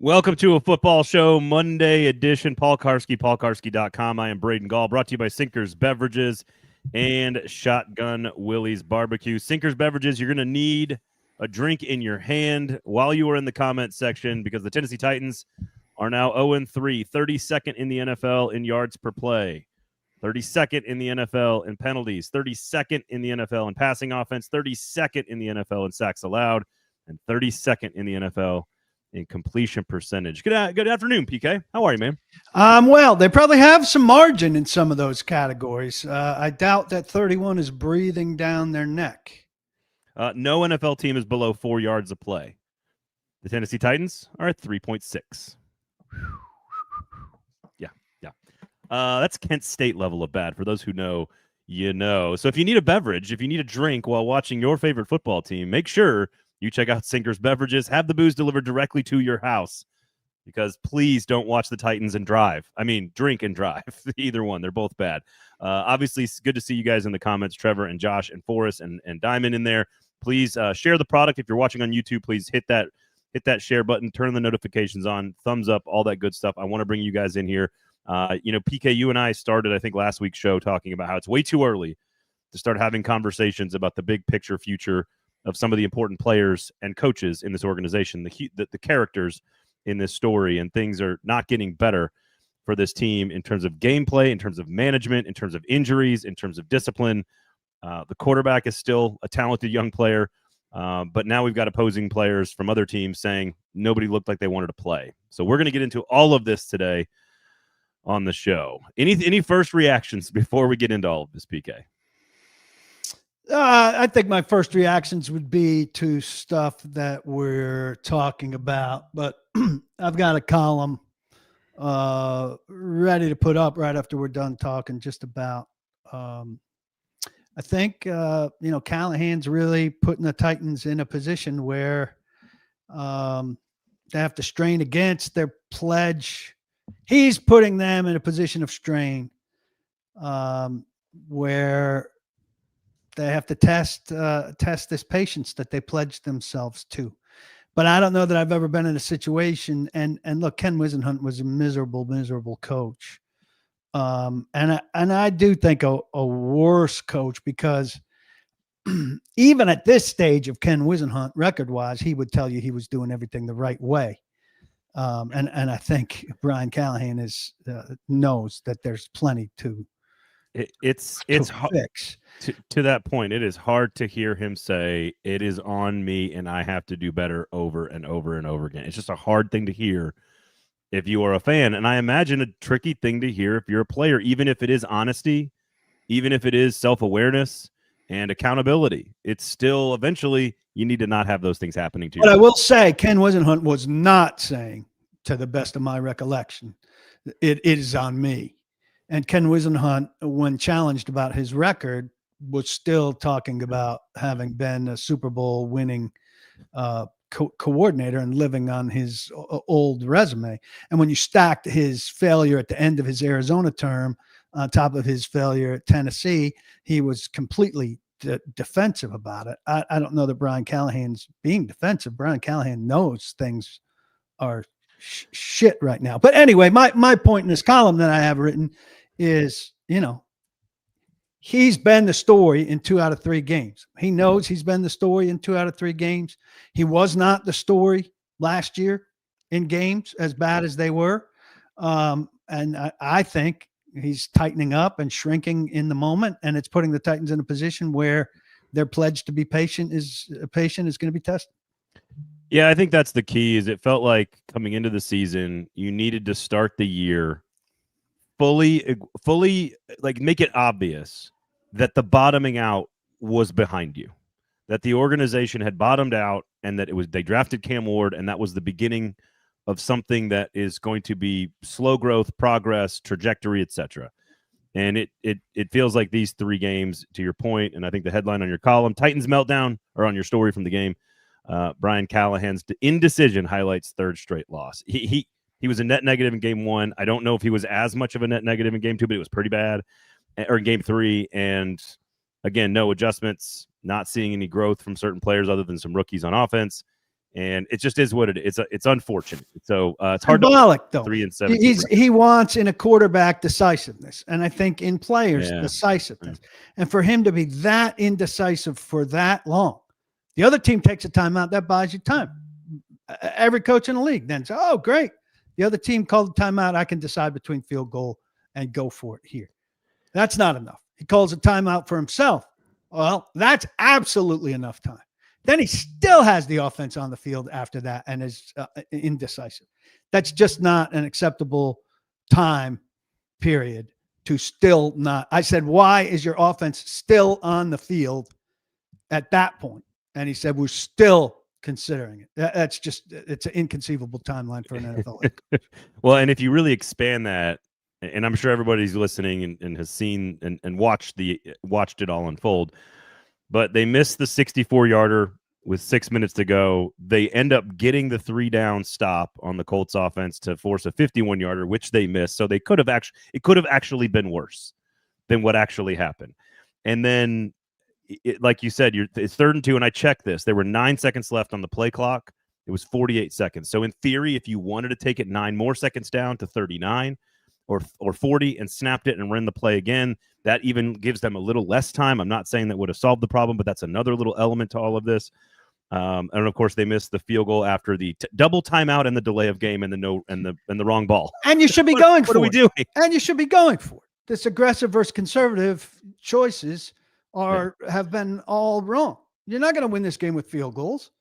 Welcome to a football show, Monday edition. Paul Karski, paulkarski.com. I am Braden Gall, brought to you by Sinkers Beverages and Shotgun Willie's Barbecue. Sinkers Beverages, you're going to need a drink in your hand while you are in the comment section because the Tennessee Titans are now 0-3, 32nd in the NFL in yards per play, 32nd in the NFL in penalties, 32nd in the NFL in passing offense, 32nd in the NFL in sacks allowed, and 32nd in the NFL in completion percentage. Good afternoon, PK. How are you, man? Well, they probably have some margin in some of those categories. I doubt that 31 is breathing down their neck. No NFL team is below 4 yards of play. The Tennessee Titans are at 3.6. Yeah. That's Kent State level of bad. For those who know, you know. So if you need a beverage, if you need a drink while watching your favorite football team, make sure you check out Sinkers Beverages. Have the booze delivered directly to your house because please don't watch the Titans and drive. I mean, drink and drive. Either one. They're both bad. Obviously, it's good to see you guys in the comments, Trevor and Josh and Forrest and Diamond in there. Please share the product. If you're watching on YouTube, please hit that share button, turn the notifications on, thumbs up, all that good stuff. I want to bring you guys in here. PK, you and I started, I think, last week's show talking about how it's way too early to start having conversations about the big picture future of some of the important players and coaches in this organization, the characters in this story, and things are not getting better for this team in terms of gameplay, in terms of management, in terms of injuries, in terms of discipline. The quarterback is still a talented young player, but now we've got opposing players from other teams saying nobody looked like they wanted to play. So we're going to get into all of this today on the show. Any first reactions before we get into all of this, PK? I think my first reactions would be to stuff that we're talking about, but I've got a column ready to put up right after we're done talking just about. I think, Callahan's really putting the Titans in a position where they have to strain against their pledge. He's putting them in a position of strain where they have to test this patience that they pledged themselves to. But I don't know that I've ever been in a situation. And look, Ken Wisenhunt was a miserable coach. And I do think a worse coach because even at this stage of Ken Wisenhunt, record-wise, he would tell you he was doing everything the right way. And I think Brian Callahan knows that there's plenty to It's fix. To that point, it is hard to hear him say it is on me and I have to do better over and over and over again. It's just a hard thing to hear if you are a fan. And I imagine a tricky thing to hear if you're a player, even if it is honesty, even if it is self-awareness and accountability. It's still eventually you need to not have those things happening to you. But I will say Ken Wisenhunt was not saying, to the best of my recollection, it is on me. And Ken Wisenhunt, when challenged about his record, was still talking about having been a Super Bowl winning coordinator and living on his old resume. And when you stacked his failure at the end of his Arizona term on top of his failure at Tennessee, he was completely defensive about it. I don't know that Brian Callahan's being defensive. Brian Callahan knows things are shit right now. But anyway, my point in this column that I have written is, he's been the story in 2 out of 3 games. He knows he's been the story in 2 out of 3 games. He was not the story last year in games as bad as they were. And I think he's tightening up and shrinking in the moment, and it's putting the Titans in a position where their pledge to be patient is going to be tested. Yeah, I think that's the key. Is it felt like coming into the season, you needed to start the year fully like make it obvious that the bottoming out was behind you, that the organization had bottomed out, and that they drafted Cam Ward, and that was the beginning of something that is going to be slow growth, progress, trajectory, etc. And it feels like these 3 games, to your point, and I think the headline on your column, Titans meltdown, or on your story from the game, Brian Callahan's indecision highlights 3rd straight loss. He was a net negative in game 1. I don't know if he was as much of a net negative in game 2, but it was pretty bad, or in game 3. And again, no adjustments, not seeing any growth from certain players other than some rookies on offense. And it just is what it is. It's unfortunate. So it's hard symbolic, though. 3 and 7. He wants in a quarterback decisiveness, and I think in players Yeah. decisiveness. And for him to be that indecisive for that long, the other team takes a timeout, that buys you time. Every coach in the league then says, "Oh, great, the other team called a timeout. I can decide between field goal and go for it here." That's not enough. He calls a timeout for himself. Well, that's absolutely enough time. Then he still has the offense on the field after that and is indecisive. That's just not an acceptable time period to still not. I said, why is your offense still on the field at that point? And he said, we're still considering it. That's just, it's an inconceivable timeline for an NFL. Well, and if you really expand that, and I'm sure everybody's listening and has seen and watched it all unfold, but they missed the 64-yarder with 6 minutes to go. They end up getting the 3-down stop on the Colts offense to force a 51-yarder, which they missed. So it could have actually been worse than what actually happened. And then, like you said, it's 3rd and 2, and I checked this. There were 9 seconds left on the play clock. It was 48 seconds. So in theory, if you wanted to take it 9 more seconds down to 39 or 40 and snapped it and ran the play again, that even gives them a little less time. I'm not saying that would have solved the problem, but that's another little element to all of this. And of course, they missed the field goal after the double timeout and the delay of game and the wrong ball. And you should be going for it. What are we doing? And you should be going for it. This aggressive versus conservative choices have been all wrong. You're not going to win this game with field goals.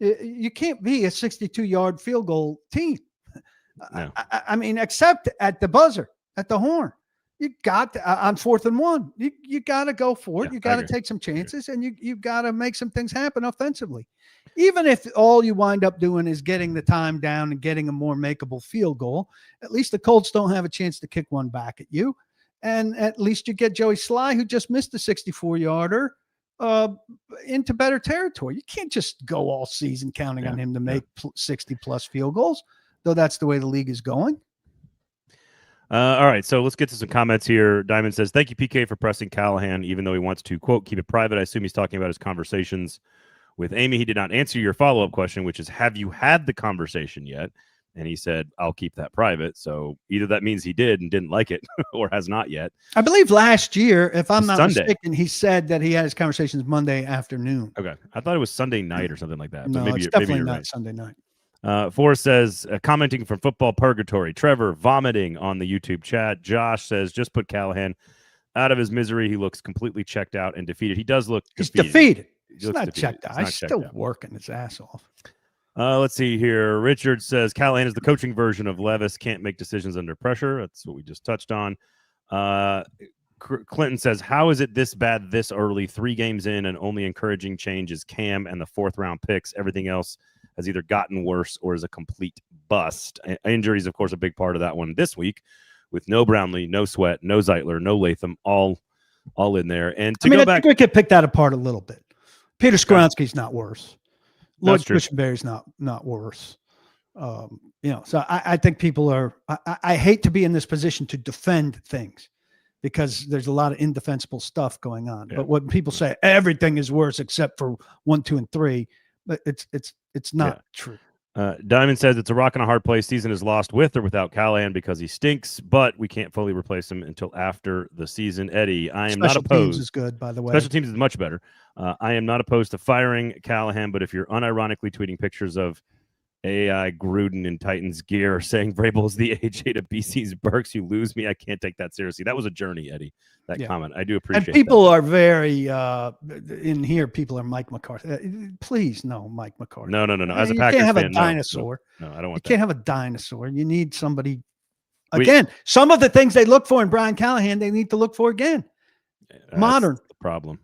You can't be a 62-yard field goal team. No. I mean, except at the buzzer, at the horn. You got to, on 4th and 1. You got to go for it. You got to take some chances, and you got to make some things happen offensively. Even if all you wind up doing is getting the time down and getting a more makeable field goal, at least the Colts don't have a chance to kick one back at you. And at least you get Joey Sly, who just missed the 64-yarder, into better territory. You can't just go all season counting on him to make 60-plus field goals, though that's the way the league is going. All right, so let's get to some comments here. Diamond says, thank you, PK, for pressing Callahan, even though he wants to, quote, keep it private. I assume he's talking about his conversations with Amy. He did not answer your follow-up question, which is, have you had the conversation yet? And he said, I'll keep that private. So either that means he did and didn't like it or has not yet. I believe last year, if I'm not mistaken, he said that he had his conversations Monday afternoon. Okay. I thought it was Sunday night or something like that. No, but maybe it's definitely not right. Sunday night. Forrest says, commenting from Football Purgatory, Trevor vomiting on the YouTube chat. Josh says, just put Callahan out of his misery. He looks completely checked out and defeated. He does look defeated. He's not checked out. He's still working his ass off. Let's see here. Richard says, Callahan is the coaching version of Levis. Can't make decisions under pressure. That's what we just touched on. Clinton says, how is it this bad this early? 3 games in, and only encouraging change is Cam and the 4th-round picks. Everything else has either gotten worse or is a complete bust. Injuries, of course, a big part of that one this week, with no Brownlee, no Sweat, no Zeitler, no Latham, all in there. And I think we could pick that apart a little bit. Peter Skoronski's not worse. Lloyd Cushenberry's not worse. So I think people are. I hate to be in this position to defend things, because there's a lot of indefensible stuff going on. Yeah. But when people say everything is worse except for 1, 2, and 3, but it's not true. Diamond says it's a rock and a hard place. Season is lost with or without Callahan because he stinks, but we can't fully replace him until after the season. Eddie, I am not opposed. Special teams is good, by the way. Special teams is much better. I am not opposed to firing Callahan, but if you're unironically tweeting pictures of AI Gruden in Titans gear saying Vrabel's the AJ to BC's Burks, you lose me. I can't take that seriously. That was a journey, Eddie, that comment. I do appreciate it. And people are very, in here, people are Mike McCarthy. Please, no, Mike McCarthy. No. As a Packers fan, you can't have a dinosaur. No, I don't want that. You can't have a dinosaur. You need somebody, again, some of the things they look for in Brian Callahan, they need to look for again. Modern. That's the problem.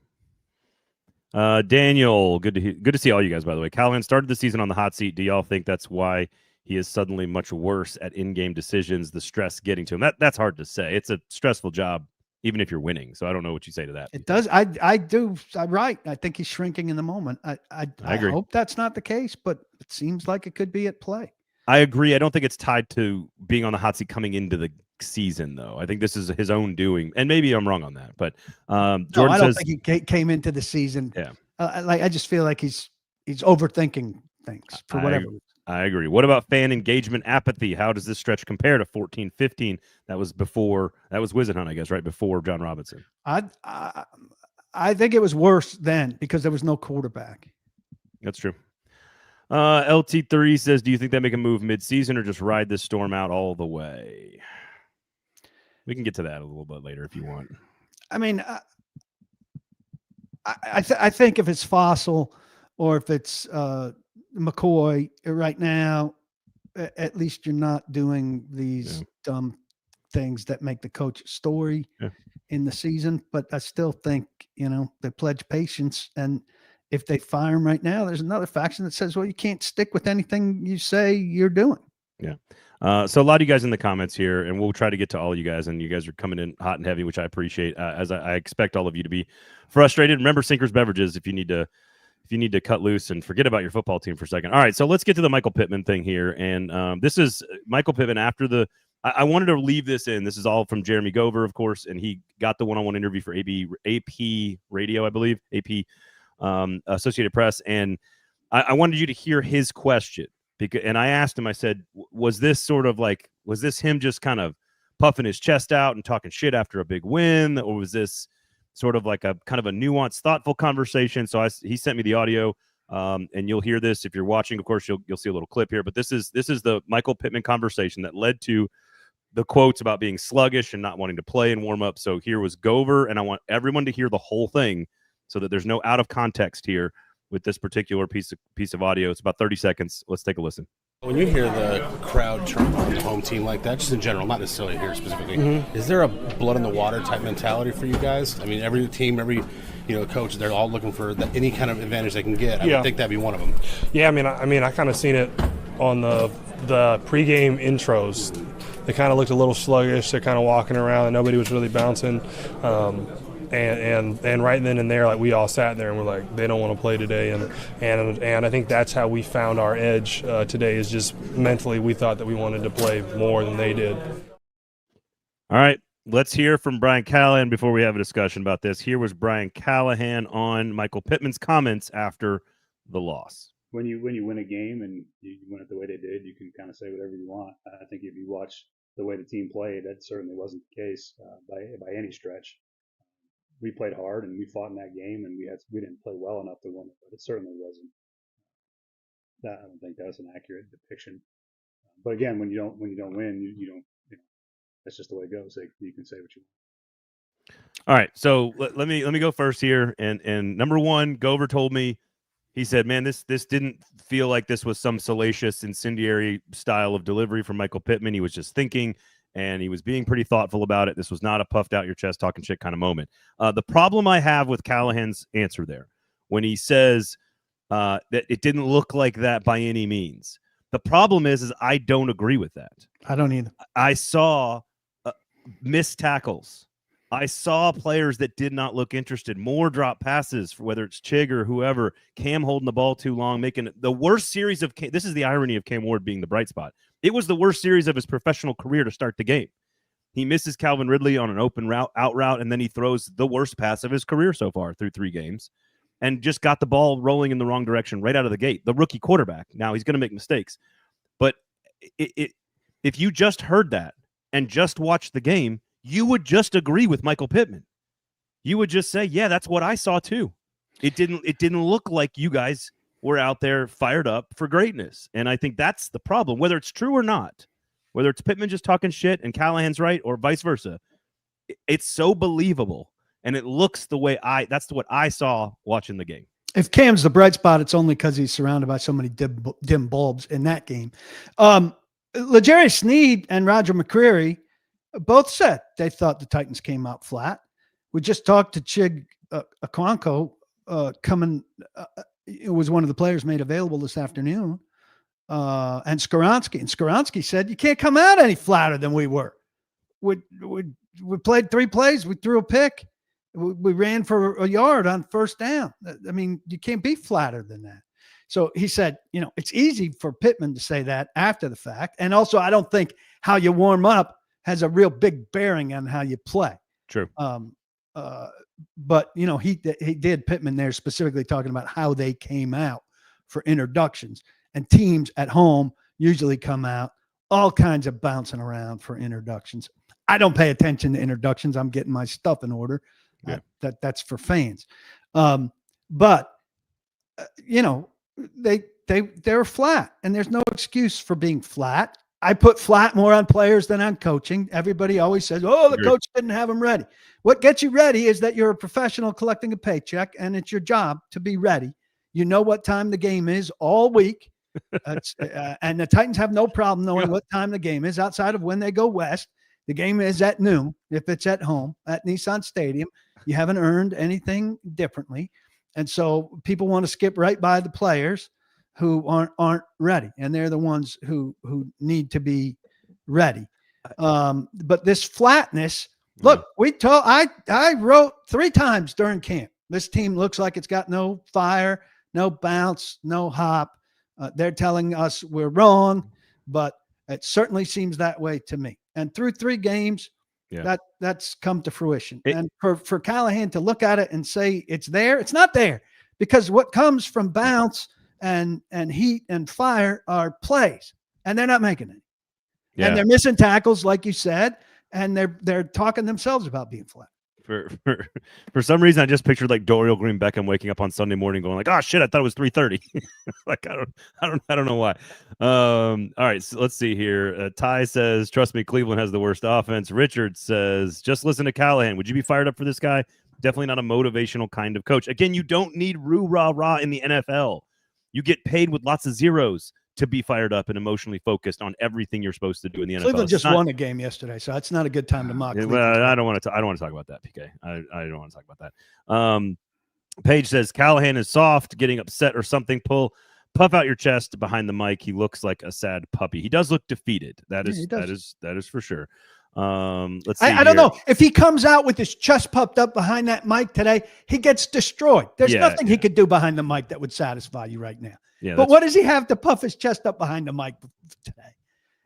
Daniel, good to see all you guys, by the way. Callahan started the season on the hot seat. Do y'all think that's why he is suddenly much worse at in-game decisions, the stress getting to him? That's hard to say. It's a stressful job, even if you're winning. So I don't know what you say to that. It does. I do. I'm right. I think he's shrinking in the moment. I agree. I hope that's not the case, but it seems like it could be at play. I agree. I don't think it's tied to being on the hot seat coming into the season, though. I think this is his own doing, and maybe I'm wrong on that. But Jordan I don't think he came into the season. Yeah, I just feel like he's overthinking things for whatever reason. I agree. What about fan engagement apathy? How does this stretch compare to 14-15? That was Wisenhunt, I guess, right before John Robinson. I think it was worse then because there was no quarterback. That's true. LT3 says, do you think they make a move mid-season or just ride this storm out all the way? We can get to that a little bit later if you want. I mean, I think if it's Fossil or if it's McCoy right now, at least you're not doing these dumb things that make the coach story in the season. But I still think, they pledge patience. And if they fire him right now, there's another faction that says, well, you can't stick with anything you say you're doing. Yeah. So a lot of you guys in the comments here, and we'll try to get to all you guys, and you guys are coming in hot and heavy, which I appreciate, as I expect all of you to be frustrated. Remember Sinkers Beverages if you need to cut loose and forget about your football team for a second. All right, so let's get to the Michael Pittman thing here. And this is Michael Pittman after I wanted to leave this in. This is all from Jeremy Gover, of course, and he got the one-on-one interview for AP Radio, I believe, AP Associated Press. And I wanted you to hear his question. And I asked him, I said, was this him just kind of puffing his chest out and talking shit after a big win? Or was this sort of like a kind of a nuanced, thoughtful conversation? So he sent me the audio, and you'll hear this if you're watching. Of course, you'll see a little clip here. But this is the Michael Pittman conversation that led to the quotes about being sluggish and not wanting to play and warm up. So here was Gover, and I want everyone to hear the whole thing so that there's no out of context here with this particular piece of audio. It's about 30 seconds. Let's take a listen. When you hear the crowd turn on the home team like that, just in general, not necessarily here specifically, is there a blood in the water type mentality for you guys? I mean, every team, every coach, they're all looking for any kind of advantage they can get. I would think that'd be one of them. Yeah, I mean, I kind of seen it on the pregame intros. They kind of looked a little sluggish. They're kind of walking around, and nobody was really bouncing. And right then and there, like, we all sat there and we're like, they don't want to play today. And I think that's how we found our edge today, is just mentally we thought that we wanted to play more than they did. All right, let's hear from Brian Callahan before we have a discussion about this. Here was Brian Callahan on Michael Pittman's comments after the loss. When you win a game and you win it the way they did, you can kind of say whatever you want. I think if you watch the way the team played, that certainly wasn't the case by any stretch. We played hard and we fought in that game, and we didn't play well enough to win it, but it certainly wasn't. I don't think that was an accurate depiction. But again, when you don't win, you don't. That's just the way it goes. You can say what you want. All right, so let me go first here. And number one, Gover told me, he said, man, this didn't feel like this was some salacious, incendiary style of delivery from Michael Pittman. He was just thinking, and he was being pretty thoughtful about it. This was not a puffed out your chest talking shit kind of moment. The problem I have with Callahan's answer there, when he says that it didn't look like that by any means, the problem is I don't agree with that. I don't either. I saw missed tackles. I saw players that did not look interested, more drop passes, for whether it's Chig or whoever, Cam holding the ball too long, making the worst series of Cam. This is the irony of Cam Ward being the bright spot. It was the worst series of his professional career to start the game. He misses Calvin Ridley on an open out route, and then he throws the worst pass of his career so far through 3 games and just got the ball rolling in the wrong direction right out of the gate. The rookie quarterback. Now he's going to make mistakes. But if you just heard that and just watched the game, you would just agree with Michael Pittman. You would just say, yeah, that's what I saw too. It didn't look like you guys were out there fired up for greatness. And I think that's the problem, whether it's true or not, whether it's Pittman just talking shit and Callahan's right or vice versa. It's so believable. And it looks the way that's what I saw watching the game. If Cam's the bright spot, it's only because he's surrounded by so many dim bulbs in that game. L'Jarius Sneed and Roger McCreary both said they thought the Titans came out flat. We just talked to Chig Okonkwo coming. It was one of the players made available this afternoon, and Skoronski. And Skoronski said, you can't come out any flatter than we were. We played 3 plays. We threw a pick. We ran for a yard on first down. I mean, you can't be flatter than that. So he said, it's easy for Pittman to say that after the fact. And also, I don't think how you warm up has a real big bearing on how you play. True. But he did Pittman there specifically talking about how they came out for introductions, and teams at home usually come out all kinds of bouncing around for introductions. I don't pay attention to introductions. I'm getting my stuff in order. Yeah. That's for fans. But they're flat, and there's no excuse for being flat. I put flat more on players than on coaching. Everybody always says, "Oh, the coach didn't have them ready." What gets you ready is that you're a professional collecting a paycheck, and it's your job to be ready. You know what time the game is all week. And the Titans have no problem knowing what time the game is outside of when they go west. The game is at noon. If it's at home at Nissan Stadium, you haven't earned anything differently. And so people want to skip right by the players who aren't ready, and they're the ones who need to be ready. But this flatness, look, I wrote 3 times during camp. This team looks like it's got no fire, no bounce, no hop. They're telling us we're wrong, but it certainly seems that way to me. And through 3 games, that's come to fruition. And for Callahan to look at it and say it's there, it's not there, because what comes from bounce and heat and fire are plays, and they're not making it. Yeah. And they're missing tackles, like you said, and they're talking themselves about being flat. For some reason, I just pictured like Dorial Green Beckham waking up on Sunday morning going like, "Oh shit, I thought it was 3:30." Like I don't know why. All right, so let's see here. Ty says, "Trust me, Cleveland has the worst offense." Richard says, "Just listen to Callahan. Would you be fired up for this guy? Definitely not a motivational kind of coach." Again, you don't need roo rah rah in the NFL. You get paid with lots of zeros to be fired up and emotionally focused on everything you're supposed to do in the NFL. Cleveland just won a game yesterday, so it's not a good time to mock. Well, I don't want to talk about that, PK. I don't want to talk about that. Paige says Callahan is soft, getting upset or something. Puff out your chest behind the mic. He looks like a sad puppy. He does look defeated. That is for sure. Let's see. I don't know if he comes out with his chest puffed up behind that mic today, he gets destroyed. There's nothing he could do behind the mic that would satisfy you right now. Yeah, but what does he have to puff his chest up behind the mic today?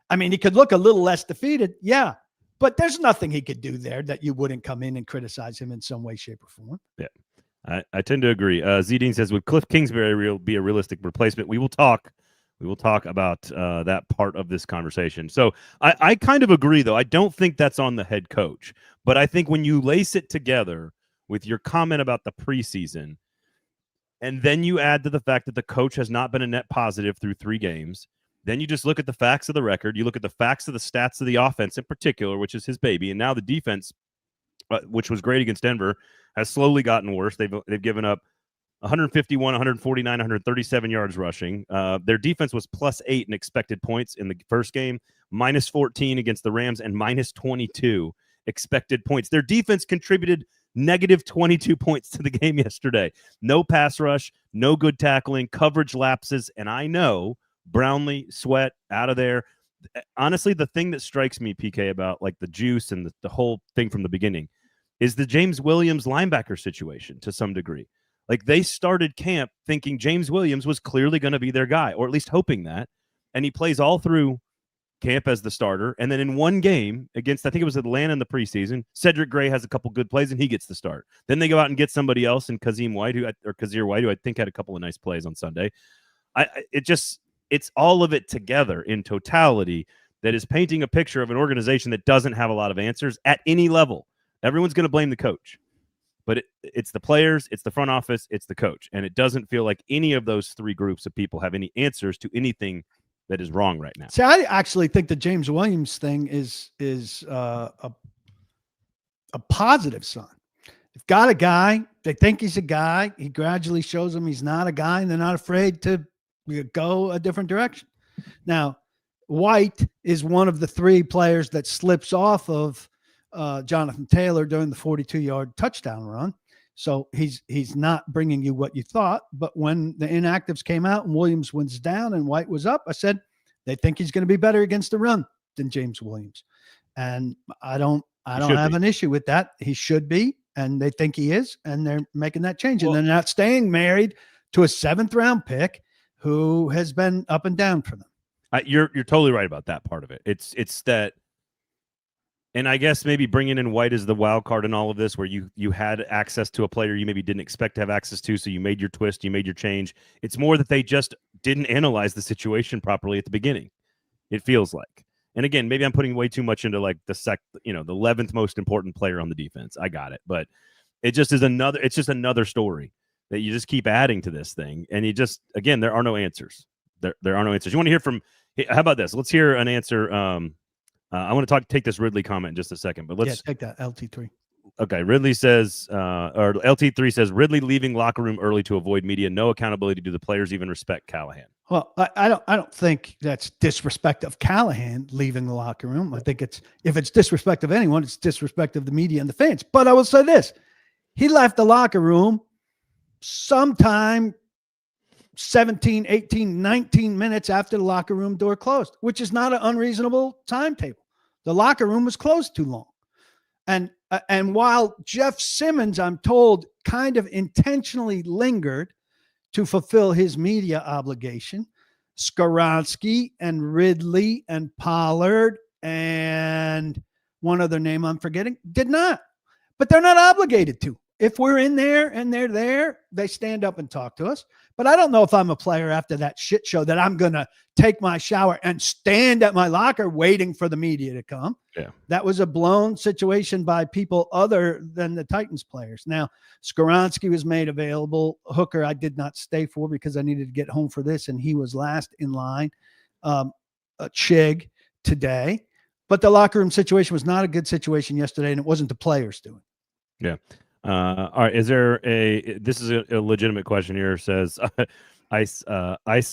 I mean, he could look a little less defeated. Yeah. But there's nothing he could do there that you wouldn't come in and criticize him in some way, shape, or form. Yeah. I tend to agree. Zedine says, would Cliff Kingsbury be a realistic replacement? We will talk about that part of this conversation. So I kind of agree, though. I don't think that's on the head coach. But I think when you lace it together with your comment about the preseason, and then you add to the fact that the coach has not been a net positive through 3 games, then you just look at the facts of the record. You look at the facts of the stats of the offense in particular, which is his baby. And now the defense, which was great against Denver, has slowly gotten worse. They've given up 151, 149, 137 yards rushing. Their defense was +8 in expected points in the first game, -14 against the Rams, and -22 expected points. Their defense contributed -22 points to the game yesterday. No pass rush, no good tackling, coverage lapses, and I know Brownlee, Sweat, out of there. Honestly, the thing that strikes me, PK, about like the juice and the whole thing from the beginning is the James Williams linebacker situation to some degree. Like they started camp thinking James Williams was clearly going to be their guy, or at least hoping that, and he plays all through camp as the starter. And then in one game against, I think it was Atlanta in the preseason, Cedric Gray has a couple good plays and he gets the start. Then they go out and get somebody else in Kazir White, who I think had a couple of nice plays on Sunday. It's all of it together in totality that is painting a picture of an organization that doesn't have a lot of answers at any level. Everyone's going to blame the coach, but it's the players, it's the front office, it's the coach. And it doesn't feel like any of those 3 groups of people have any answers to anything that is wrong right now. See, I actually think the James Williams thing is a positive sign. They've got a guy. They think he's a guy. He gradually shows them he's not a guy, and they're not afraid to go a different direction. Now, White is one of the 3 players that slips off of Jonathan Taylor during the 42-yard touchdown run. So he's not bringing you what you thought. But when the inactives came out and Williams was down and White was up, I said, they think he's going to be better against the run than James Williams. And I don't have an issue with that. He should be, and they think he is, and they're making that change. And they're not staying married to a 7th-round pick who has been up and down for them. You're totally right about that part of it. It's that And I guess maybe bringing in White as the wild card in all of this, where you had access to a player you maybe didn't expect to have access to, so you made your twist, you made your change. It's more that they just didn't analyze the situation properly at the beginning. It feels like. And again, maybe I'm putting way too much into like the 11th most important player on the defense. I got it, but it's just another story that you just keep adding to this thing, and again, there are no answers. There are no answers. You want to hear from? How about this? Let's hear an answer. I want to take this Ridley comment in just a second, but let's take that LT3. Okay, Ridley says, or LT3 says, Ridley leaving locker room early to avoid media. No accountability. Do the players even respect Callahan? Well, I don't think that's disrespect of Callahan leaving the locker room. I think if it's disrespect of anyone, it's disrespect of the media and the fans. But I will say this: he left the locker room sometime 17, 18, 19 minutes after the locker room door closed, which is not an unreasonable timetable. The locker room was closed too long. And while Jeff Simmons, I'm told, kind of intentionally lingered to fulfill his media obligation, Skoronski and Ridley and Pollard and one other name I'm forgetting did not. But they're not obligated to. If we're in there and they're there, they stand up and talk to us. But I don't know if I'm a player after that shit show that I'm going to take my shower and stand at my locker waiting for the media to come. Yeah. That was a blown situation by people other than the Titans players. Now, Skoronski was made available. Hooker I did not stay for because I needed to get home for this, and he was last in line. Chig today. But the locker room situation was not a good situation yesterday, and it wasn't the players doing. Yeah. All right. This is a legitimate question here. Says ice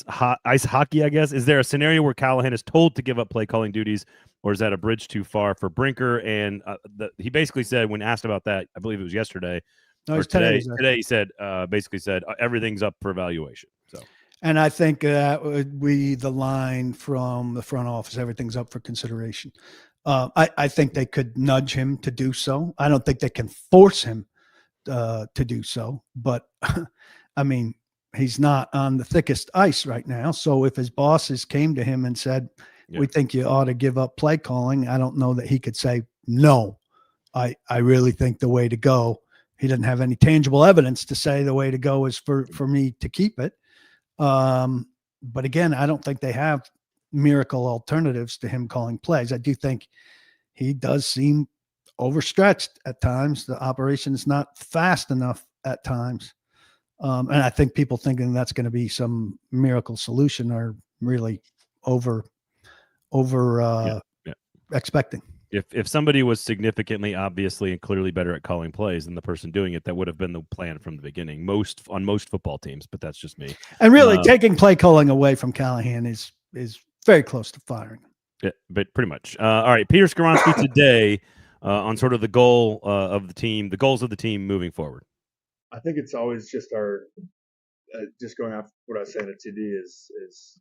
hockey, I guess. Is there a scenario where Callahan is told to give up play calling duties, or is that a bridge too far for Brinker? And he basically said, when asked about that, I believe it was yesterday. No, it's today he said, basically said, everything's up for evaluation. So. And I think that would be the line from the front office. Everything's up for consideration. I think they could nudge him to do so. I don't think they can force him to do so. But, I mean, he's not on the thickest ice right now. So if his bosses came to him and said, we think you ought to give up play calling, I don't know that he could say, no, I really think the way to go. He doesn't have any tangible evidence to say the way to go is for me to keep it. But again, I don't think they have miracle alternatives to him calling plays. I do think he does seem overstretched at times. The operation is not fast enough at times. And I think people thinking that's going to be some miracle solution are really over expecting. If somebody was significantly, obviously, and clearly better at calling plays than the person doing it, that would have been the plan from the beginning. On most football teams, but that's just me. And really, taking play calling away from Callahan is very close to firing. Yeah, but pretty much. All right, Peter Skoronski today on sort of the goals of the team moving forward. I think it's always just just going off what I was saying at TD is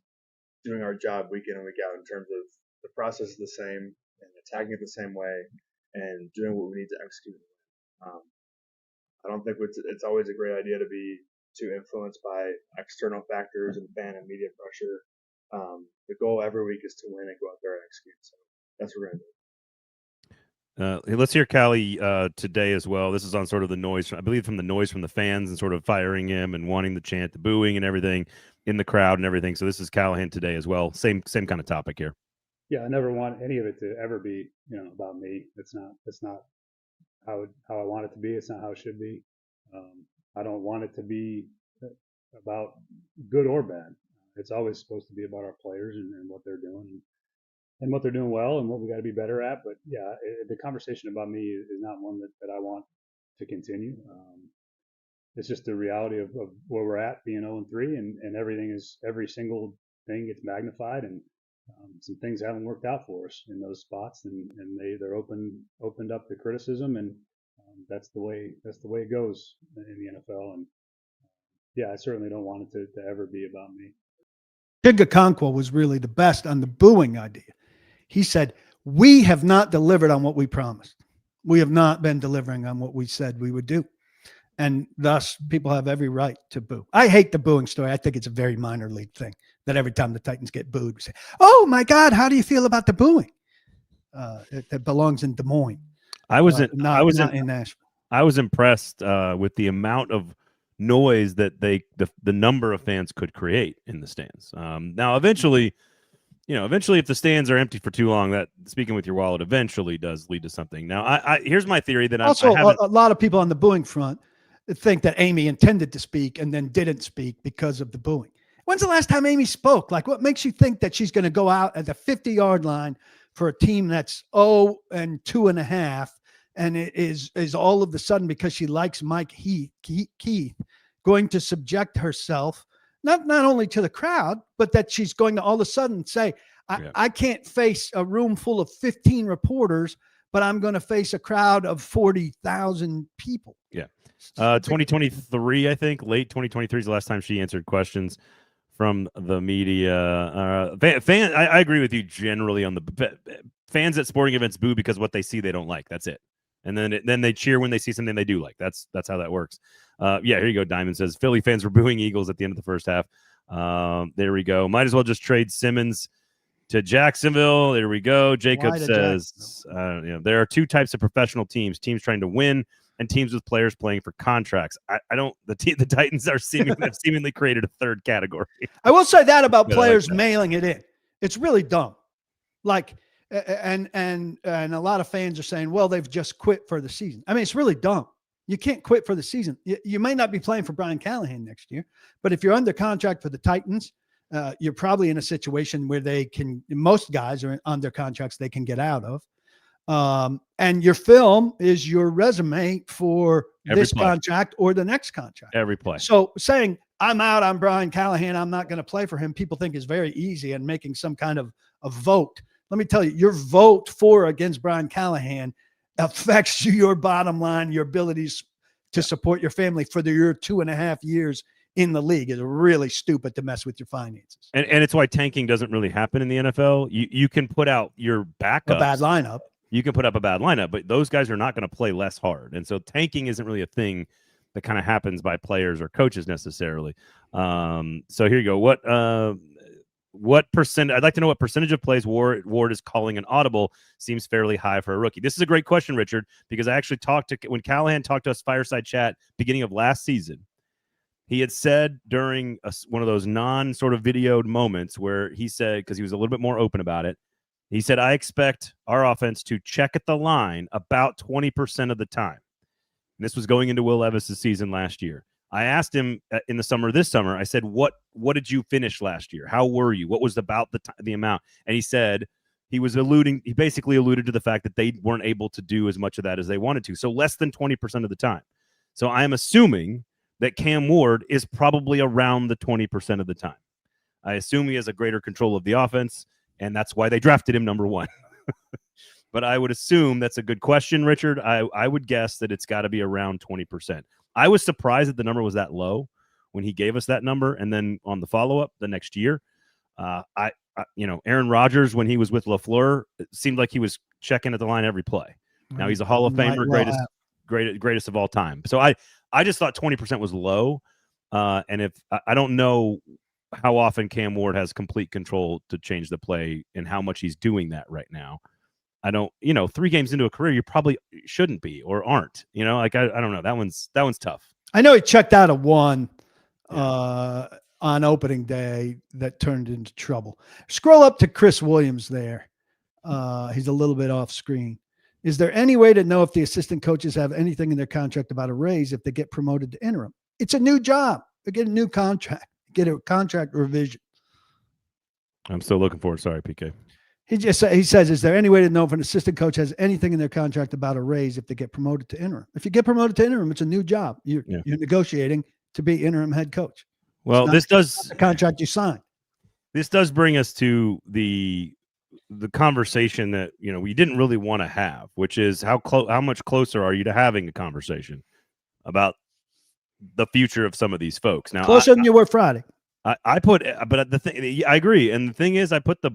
doing our job week in and week out in terms of the process is the same and attacking it the same way and doing what we need to execute. I don't think it's always a great idea to be too influenced by external factors and fan and media pressure. The goal every week is to win and go out there and execute. So that's what we're going to do. Let's hear Callie today as well. This is on sort of the noise, I believe, from the noise from the fans and sort of firing him and wanting the chant, the booing and everything in the crowd and everything. So this is Callahan today as well. Same kind of topic here. Yeah, I never want any of it to ever be, about me. It's not how I want it to be. It's not how it should be. I don't want it to be about good or bad. It's always supposed to be about our players and what they're doing and what they're doing well and what we got to be better at. But yeah, the conversation about me is not one that I want to continue. It's just the reality of where we're at, being 0-3, and every single thing gets magnified, and some things haven't worked out for us in those spots, and they're opened up to criticism, and that's the way it goes in the NFL. And yeah, I certainly don't want it to ever be about me. Chigakonkwo was really the best on the booing idea. He said, we have not delivered on what we promised. We have not been delivering on what we said we would do. And thus, people have every right to boo. I hate the booing story. I think it's a very minor league thing that every time the Titans get booed, we say, oh, my God, how do you feel about the booing? that belongs in Des Moines. I was not in Nashville. I was impressed with the amount of noise that the number of fans could create in the stands. Now, eventually, if the stands are empty for too long, that, speaking with your wallet, eventually does lead to something. Now, here's my theory that also I haven't. A lot of people on the booing front think that Amy intended to speak and then didn't speak because of the booing. When's the last time Amy spoke? Like, what makes you think that she's going to go out at the 50-yard line for a team that's 0-2.5, and it is all of a sudden, because she likes Mike Keith, going to subject herself not only to the crowd, but that she's going to all of a sudden say, I can't face a room full of 15 reporters, but I'm going to face a crowd of 40,000 people. Yeah. 2023, I think, late 2023 is the last time she answered questions from the media. I agree with you generally on the fans at sporting events boo because what they see they don't like. That's it. And then they cheer when they see something they do like. That's how that works. Here you go. Diamond says Philly fans were booing Eagles at the end of the first half. There we go. Might as well just trade Simmons to Jacksonville. There we go. Jacob says there are two types of professional teams trying to win and teams with players playing for contracts. The Titans have seemingly created a third category. I will say that about players mailing it in. It's really dumb. Like, and a lot of fans are saying, well, they've just quit for the season. I mean, it's really dumb. You can't quit for the season. You may not be playing for Brian Callahan next year, but if you're under contract for the Titans, you're probably in a situation where most guys are under contracts they can get out of. And your film is your resume for this contract or the next contract. Every play. So saying, I'm out on Brian Callahan, I'm not going to play for him, people think is very easy, and making some kind of a vote. Let me tell you, your vote for or against Brian Callahan affects your bottom line, your abilities to support your family for your 2.5 years in the league. Is really stupid to mess with your finances. And it's why tanking doesn't really happen in the NFL. You can put out your backups. A bad lineup. You can put up a bad lineup, but those guys are not going to play less hard. And so tanking isn't really a thing that kind of happens by players or coaches necessarily. So here you go. What percent? I'd like to know what percentage of plays Ward is calling an audible. Seems fairly high for a rookie. This is a great question, Richard, because I actually when Callahan talked to us fireside chat beginning of last season. He had said during one of those sort of videoed moments where he said, because he was a little bit more open about it, he said, I expect our offense to check at the line about 20% of the time. And this was going into Will Levis's season last year. I asked him in the summer, this summer, I said, what did you finish last year? How were you? What was about the amount? And he said he basically alluded to the fact that they weren't able to do as much of that as they wanted to. So less than 20% of the time. So I am assuming that Cam Ward is probably around the 20% of the time. I assume he has a greater control of the offense, and that's why they drafted him number 1. But I would assume that's a good question, Richard. I would guess that it's got to be around 20%. I was surprised that the number was that low when he gave us that number. And then on the follow-up the next year, Aaron Rodgers, when he was with LaFleur, it seemed like he was checking at the line every play. Now he's a Hall of Famer, greatest of all time. So I just thought 20% was low. And if I don't know how often Cam Ward has complete control to change the play and how much he's doing that right now. I don't, 3 games into a career, you probably shouldn't be or aren't, I don't know. That one's tough. I know he checked out of one on opening day that turned into trouble. Scroll up to Chris Williams there. He's a little bit off screen. Is there any way to know if the assistant coaches have anything in their contract about a raise if they get promoted to interim? It's a new job. They get a new contract, get a contract revision. I'm still looking for it. Sorry, PK. He says, is there any way to know if an assistant coach has anything in their contract about a raise if they get promoted to interim? If you get promoted to interim, it's a new job. You're negotiating to be interim head coach. Well, this does the contract you sign. This does bring us to the conversation that we didn't really want to have, which is how much closer are you to having a conversation about the future of some of these folks? Now, closer than you were Friday. I agree, and the thing is, I put the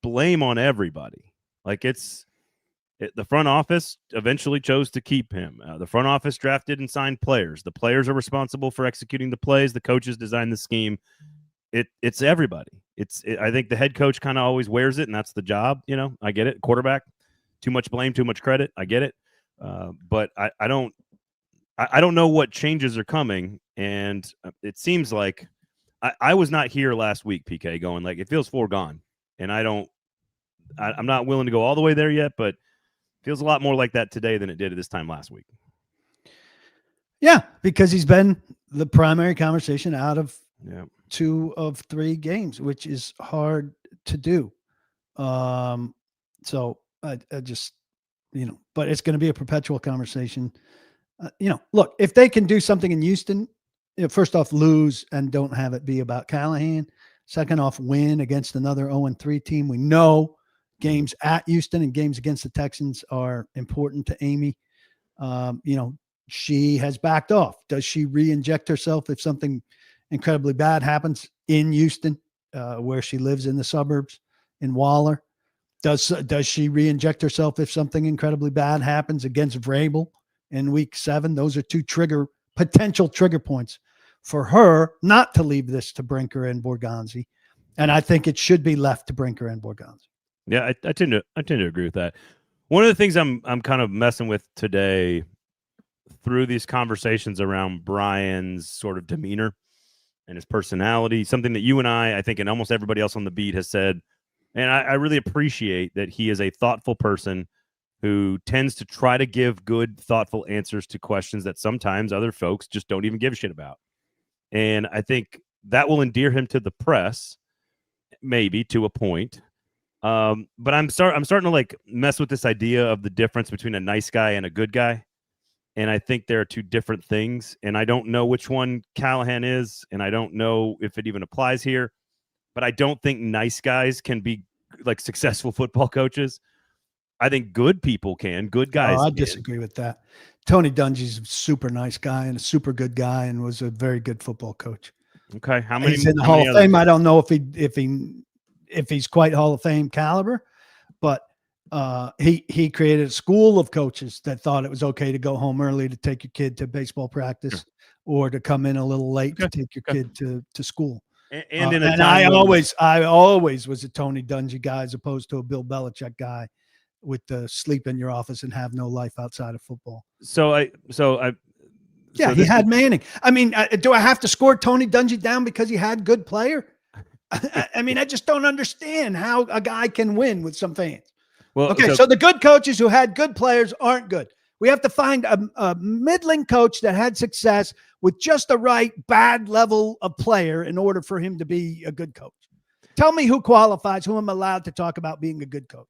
blame on everybody. Like the front office eventually chose to keep him. The front office drafted and signed players. The players are responsible for executing the plays. The coaches designed the scheme. It's everybody. I think the head coach kind of always wears it, and that's the job. I get it. Quarterback. too much blame, too much credit. I get it. But I don't know what changes are coming. And it seems like I was not here last week, PK, going like it feels foregone. And I'm not willing to go all the way there yet, but feels a lot more like that today than it did at this time last week. Yeah, because he's been the primary conversation out of 2 of 3 games, which is hard to do. So I just, but it's going to be a perpetual conversation. Look, if they can do something in Houston, first off, lose and don't have it be about Callahan. Second off, win against another 0-3 team. We know games at Houston and games against the Texans are important to Amy. She has backed off. Does she re-inject herself if something incredibly bad happens in Houston, where she lives in the suburbs in Waller? Does she re-inject herself if something incredibly bad happens against Vrabel in week 7? Those are 2 potential trigger points for her not to leave this to Brinker and Borgonzi. And I think it should be left to Brinker and Borgonzi. Yeah, I tend to agree with that. One of the things I'm kind of messing with today through these conversations around Brian's sort of demeanor and his personality, something that you and I think, and almost everybody else on the beat has said, and I really appreciate that he is a thoughtful person who tends to try to give good, thoughtful answers to questions that sometimes other folks just don't even give a shit about. And I think that will endear him to the press, maybe to a point. But I'm starting to like mess with this idea of the difference between a nice guy and a good guy. And I think there are 2 different things. And I don't know which one Callahan is. And I don't know if it even applies here. But I don't think nice guys can be like successful football coaches. I think good people can. Good guys. I disagree with that. Tony Dungy's a super nice guy and a super good guy and was a very good football coach. Okay. How many? He's in the Hall of Fame. I don't know if he's quite Hall of Fame caliber, but he created a school of coaches that thought it was okay to go home early to take your kid to baseball practice or to come in a little late to take your kid to school. And I always was a Tony Dungy guy as opposed to a Bill Belichick guy with the sleep in your office and have no life outside of football. He had Manning. I mean, do I have to score Tony Dungy down because he had good player? I mean, I just don't understand how a guy can win with some fans. Well, okay, so the good coaches who had good players aren't good. We have to find a middling coach that had success with just the right bad level of player in order for him to be a good coach. Tell me who qualifies, who I'm allowed to talk about being a good coach.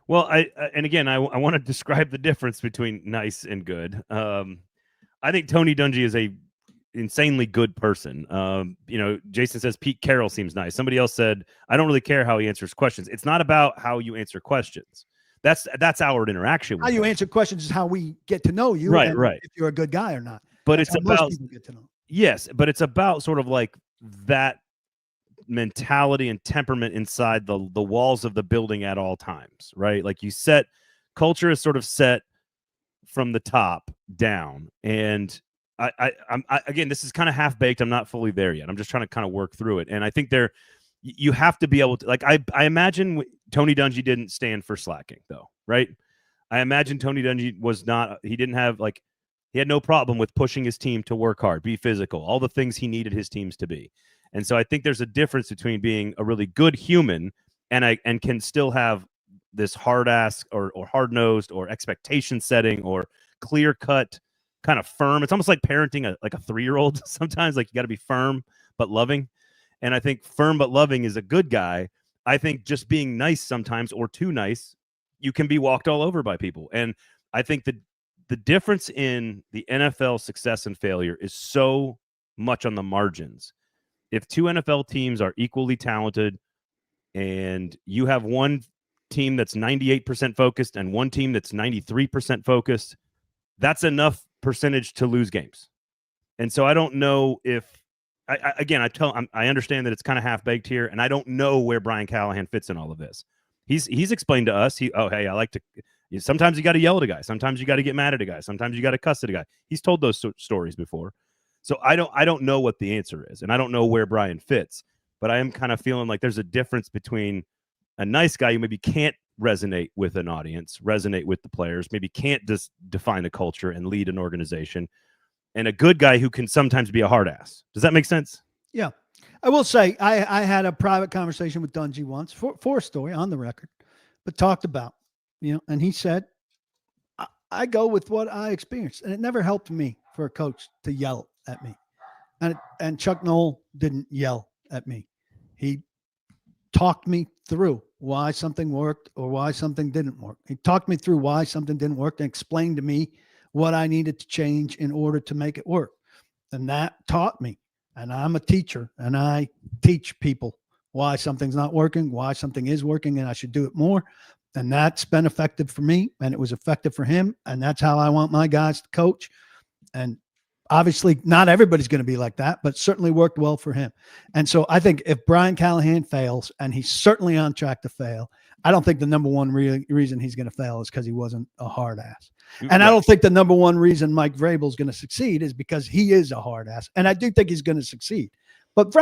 Well, I want to describe the difference between nice and good. I think Tony Dungy is a insanely good person. Jason says Pete Carroll seems nice. Somebody else said, I don't really care how he answers questions. It's not about how you answer questions. That's our interaction with how you him. answer questions is how we get to know you. Right. If you're a good guy or not. But That's it's how most about people get to know. Yes, but it's about sort of like that mentality and temperament inside the walls of the building at all times, right? Like culture is sort of set from the top down. And I'm again, this is kind of half baked. I'm not fully there yet. I'm just trying to kind of work through it. And I think you have to be able to, like, I imagine Tony Dungy didn't stand for slacking though, right? I imagine Tony Dungy he had no problem with pushing his team to work hard, be physical, all the things he needed his teams to be. And so I think there's a difference between being a really good human and can still have this hard ass or hard nosed or expectation setting or clear cut kind of firm. It's almost like parenting a 3-year-old sometimes. Like you got to be firm but loving. And I think firm but loving is a good guy. I think just being nice sometimes or too nice, you can be walked all over by people. And I think that the difference in the NFL success and failure is so much on the margins. If 2 NFL teams are equally talented and you have one team that's 98% focused and one team that's 93% focused, that's enough percentage to lose games. And so I don't know if I understand that it's kind of half baked here, and I don't know where Brian Callahan fits in all of this. He's explained to us, I like to, sometimes you got to yell at a guy. Sometimes you got to get mad at a guy. Sometimes you got to cuss at a guy. He's told those stories before. So I don't know what the answer is, and I don't know where Brian fits, but I am kind of feeling like there's a difference between a nice guy who maybe can't resonate with an audience, resonate with the players, maybe can't just define a culture and lead an organization, and a good guy who can sometimes be a hard ass. Does that make sense? Yeah. I will say I had a private conversation with Dungy once for a story on the record, but talked about, and he said, I go with what I experienced. And it never helped me for a coach to yell at me. And Chuck Noll didn't yell at me. He talked me through why something worked or why something didn't work. He talked me through why something didn't work and explained to me what I needed to change in order to make it work. And that taught me. And I'm a teacher, and I teach people why something's not working, why something is working, and I should do it more. And that's been effective for me, and it was effective for him. And that's how I want my guys to coach. And obviously not everybody's going to be like that, but certainly worked well for him. And so I think if Brian Callahan fails, and he's certainly on track to fail, I don't think the number one reason he's going to fail is because he wasn't a hard ass. And I don't think the number one reason Mike Vrabel is going to succeed is because he is a hard ass. And I do think he's going to succeed. But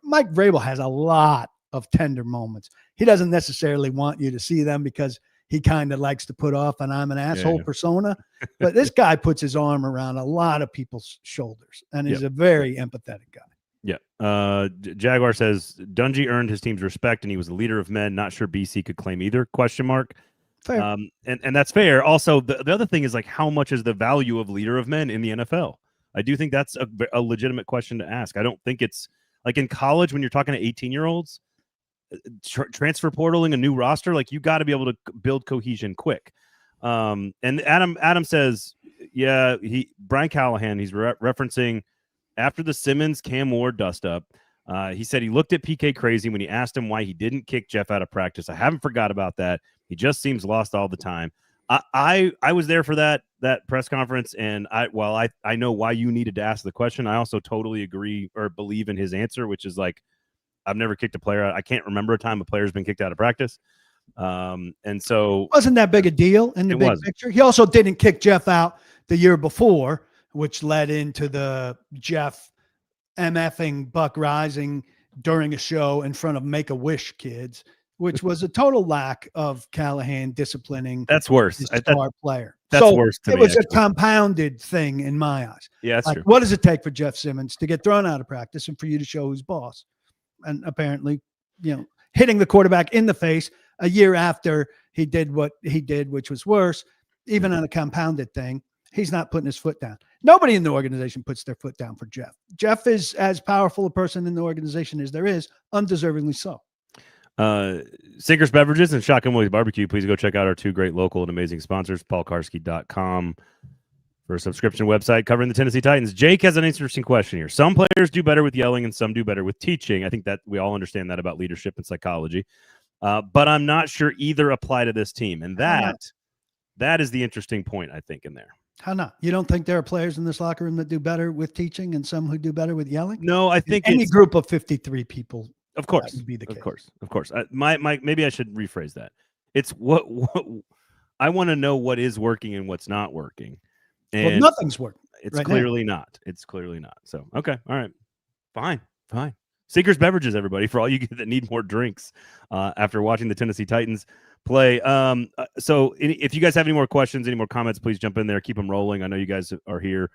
Mike Vrabel has a lot of tender moments. He doesn't necessarily want you to see them because he kind of likes to put off an I'm an asshole persona. But this guy puts his arm around a lot of people's shoulders and is a very empathetic guy. Yeah. Jaguar says Dungy earned his team's respect and he was a leader of men. Not sure BC could claim either, ? Fair. And that's fair. Also, the other thing is like, how much is the value of leader of men in the NFL? I do think that's a legitimate question to ask. I don't think it's like in college when you're talking to 18-year-olds, transfer portaling a new roster, like you got to be able to build cohesion quick. And Adam says, yeah, Brian Callahan, he's referencing after the Simmons Cam Ward dust up. He said he looked at PK crazy when he asked him why he didn't kick Jeff out of practice. I haven't forgot about that. He just seems lost all the time. I was there for that press conference, and I know why you needed to ask the question. I also totally agree or believe in his answer, which is like, I've never kicked a player out. I can't remember a time a player's been kicked out of practice. And so it wasn't that big a deal in the big picture. He also didn't kick Jeff out the year before, which led into the Jeff MFing Buck Rising during a show in front of Make-A-Wish kids, which was a total lack of Callahan disciplining. That's worse. His star player. That's worse to me. It was a compounded thing in my eyes. Yeah, that's true. What does it take for Jeff Simmons to get thrown out of practice and for you to show who's boss? And apparently, hitting the quarterback in the face a year after he did what he did, which was worse, even on a compounded thing, he's not putting his foot down. Nobody in the organization puts their foot down for Jeff. Jeff is as powerful a person in the organization as there is, undeservingly so. Sinkers Beverages and Shotgun Willie's Barbecue. Please go check out our two great local and amazing sponsors, paulkarski.com for a subscription website covering the Tennessee Titans. Jake has an interesting question here. Some players do better with yelling and some do better with teaching. I think that we all understand that about leadership and psychology. But I'm not sure either apply to this team. And that is the interesting point, I think, in there. How not? You don't think there are players in this locker room that do better with teaching and some who do better with yelling? No, I think any group of 53 people. Of course, that would be the case. Of course. Maybe I should rephrase that. It's what I want to know what is working and what's not working. And well, nothing's working. It's right clearly now. Not. It's clearly not. So, okay. All right. Fine. Sinkers Beverages, everybody, for all you that need more drinks after watching the Tennessee Titans play. So if you guys have any more questions, any more comments, please jump in there. Keep them rolling. I know you guys are here.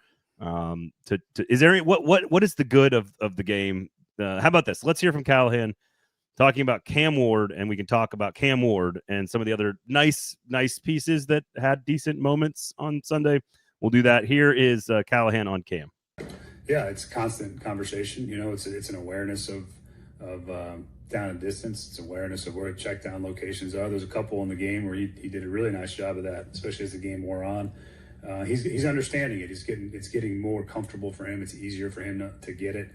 Is there any, what is the good of the game? How about this? Let's hear from Callahan talking about Cam Ward, and we can talk about Cam Ward and some of the other nice pieces that had decent moments on Sunday. We'll do that. Here is Callahan on Cam. Yeah, it's a constant conversation. It's an awareness of down and distance. It's awareness of where check down locations are. There's a couple in the game where he did a really nice job of that, especially as the game wore on. He's understanding it. It's getting more comfortable for him. It's easier for him to get it.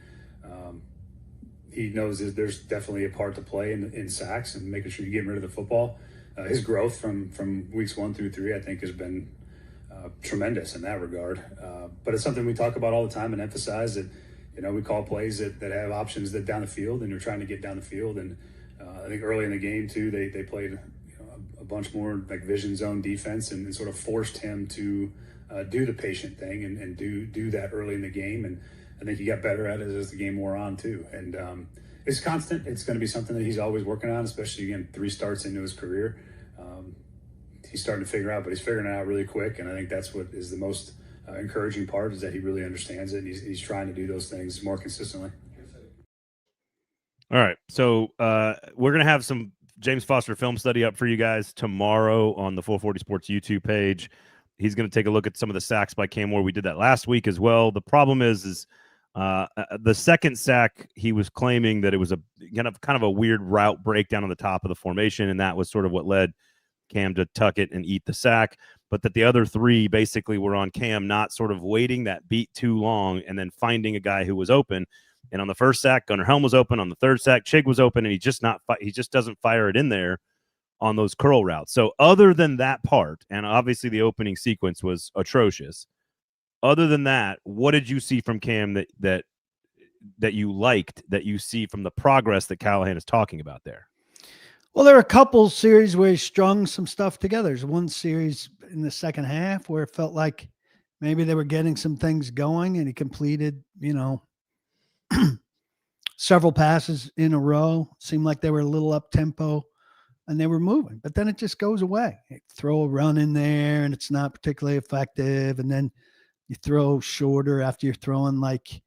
He knows that there's definitely a part to play in sacks and making sure you're getting rid of the football. His growth from weeks 1 through 3, I think, has been tremendous in that regard. But it's something we talk about all the time and emphasize that, we call plays that have options that down the field, and you're trying to get down the field. And I think early in the game too, they played a bunch more like vision zone defense and sort of forced him to do the patient thing and do that early in the game. And I think he got better at it as the game wore on too. And it's constant. It's going to be something that he's always working on, especially, again, 3 starts into his career. he's starting to figure out, but he's figuring it out really quick. And I think that's what is the most encouraging part, is that he really understands it, and he's trying to do those things more consistently. All right. So we're going to have some James Foster film study up for you guys tomorrow on the 440 Sports YouTube page. He's going to take a look at some of the sacks by Cam Ward. We did that last week as well. The problem is the second sack, he was claiming that it was a kind of a weird route breakdown on the top of the formation, and that was sort of what led Cam to tuck it and eat the sack. But that the other three basically were on Cam not sort of waiting that beat too long and then finding a guy who was open. And on the first sack, Gunnar Helm was open. On the third sack, Chig was open, and he just doesn't fire it in there on those curl routes. So other than that part, and obviously the opening sequence was atrocious, other than that, what did you see from Cam that you liked, that you see from the progress that Callahan is talking about there? Well, there are a couple series where he strung some stuff together. There's one series in the second half where it felt like maybe they were getting some things going, and he completed, several passes in a row. Seemed like they were a little up tempo and they were moving, but then it just goes away. You throw a run in there and it's not particularly effective. And then you throw shorter after you're throwing like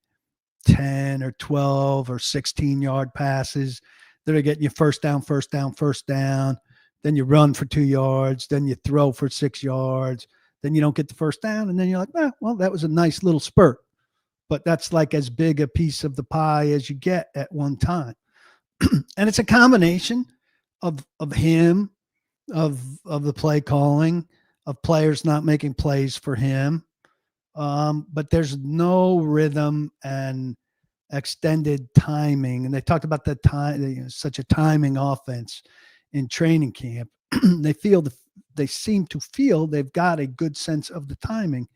10 or 12 or 16-yard passes that are getting you first down. Then you run for 2 yards. Then you throw for 6 yards. Then you don't get the first down. And then you're like, well, that was a nice little spurt. But that's like as big a piece of the pie as you get at one time. And it's a combination of him, of the play calling, of players not making plays for him. But there's no rhythm and extended timing. And they talked about the time, such a timing offense in training camp. They seem to feel they've got a good sense of the timing.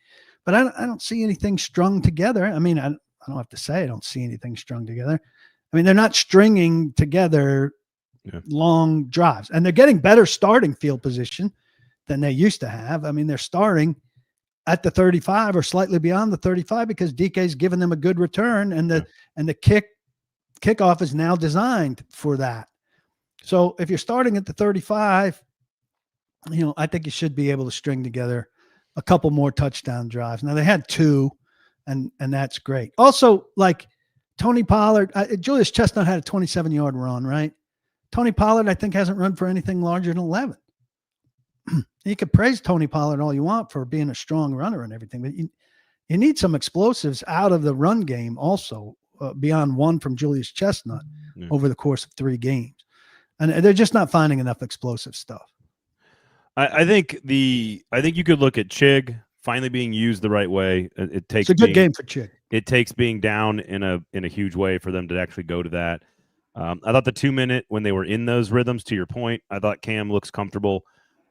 But I don't see anything strung together. I mean, I don't have to say I don't see anything strung together. I mean, they're not stringing together long drives. And they're getting better starting field position than they used to have. I mean, they're starting at the 35 or slightly beyond the 35 because DK's given them a good return, and the kickoff is now designed for that. So if you're starting at the 35, I think you should be able to string together a couple more touchdown drives. Now they had 2, and that's great. Also, like Tony Pollard, Julius Chestnut had a 27-yard run, right? Tony Pollard, I think, hasn't run for anything larger than 11. You could praise Tony Pollard all you want for being a strong runner and everything, but you need some explosives out of the run game also, beyond one from Julius Chestnut over the course of 3 games. And they're just not finding enough explosive stuff. I think you could look at Chig finally being used the right way. It's a good game for Chig. It takes being down in a huge way for them to actually go to that. I thought the 2-minute, when they were in those rhythms, to your point, I thought Cam looks comfortable.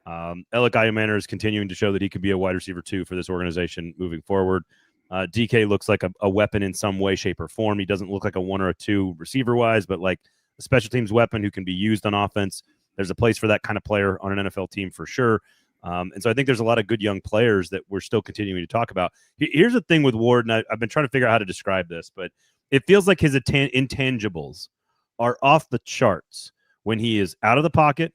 Alec Ayumanor is continuing to show that he could be a wide receiver 2 for this organization moving forward. DK looks like a weapon in some way, shape, or form. He doesn't look like a 1 or a 2 receiver-wise, but like a special teams weapon who can be used on offense. There's a place for that kind of player on an NFL team for sure. And so I think there's a lot of good young players that we're still continuing to talk about. Here's the thing with Ward, and I've been trying to figure out how to describe this, but it feels like his intangibles are off the charts when he is out of the pocket,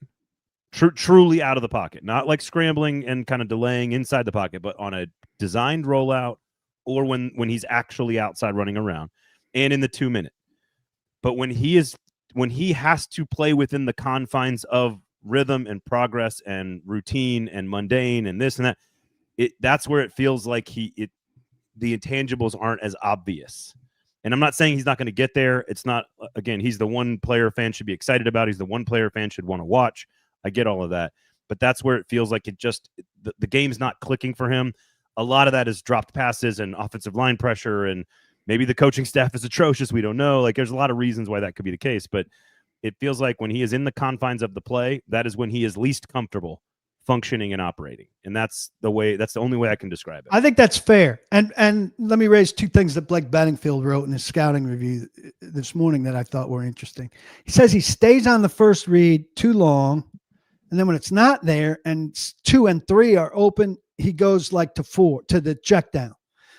truly out of the pocket, not like scrambling and kind of delaying inside the pocket, but on a designed rollout, or when he's actually outside running around and in the 2-minute. But when he has to play within the confines of rhythm and progress and routine and mundane and this and that, that's where it feels like the intangibles aren't as obvious. And I'm not saying he's not going to get there. It's not, again, he's the one player fans should be excited about. He's the one player fans should want to watch. I get all of that. But that's where it feels like the game's not clicking for him. A lot of that is dropped passes and offensive line pressure, and maybe the coaching staff is atrocious. We don't know. Like, there's a lot of reasons why that could be the case. But it feels like when he is in the confines of the play, that is when he is least comfortable functioning and operating. And that's the only way I can describe it. I think that's fair. And let me raise 2 things that Blake Bedingfield wrote in his scouting review this morning that I thought were interesting. He says he stays on the first read too long, and then when it's not there and 2 and 3 are open, he goes like to 4 to the check down.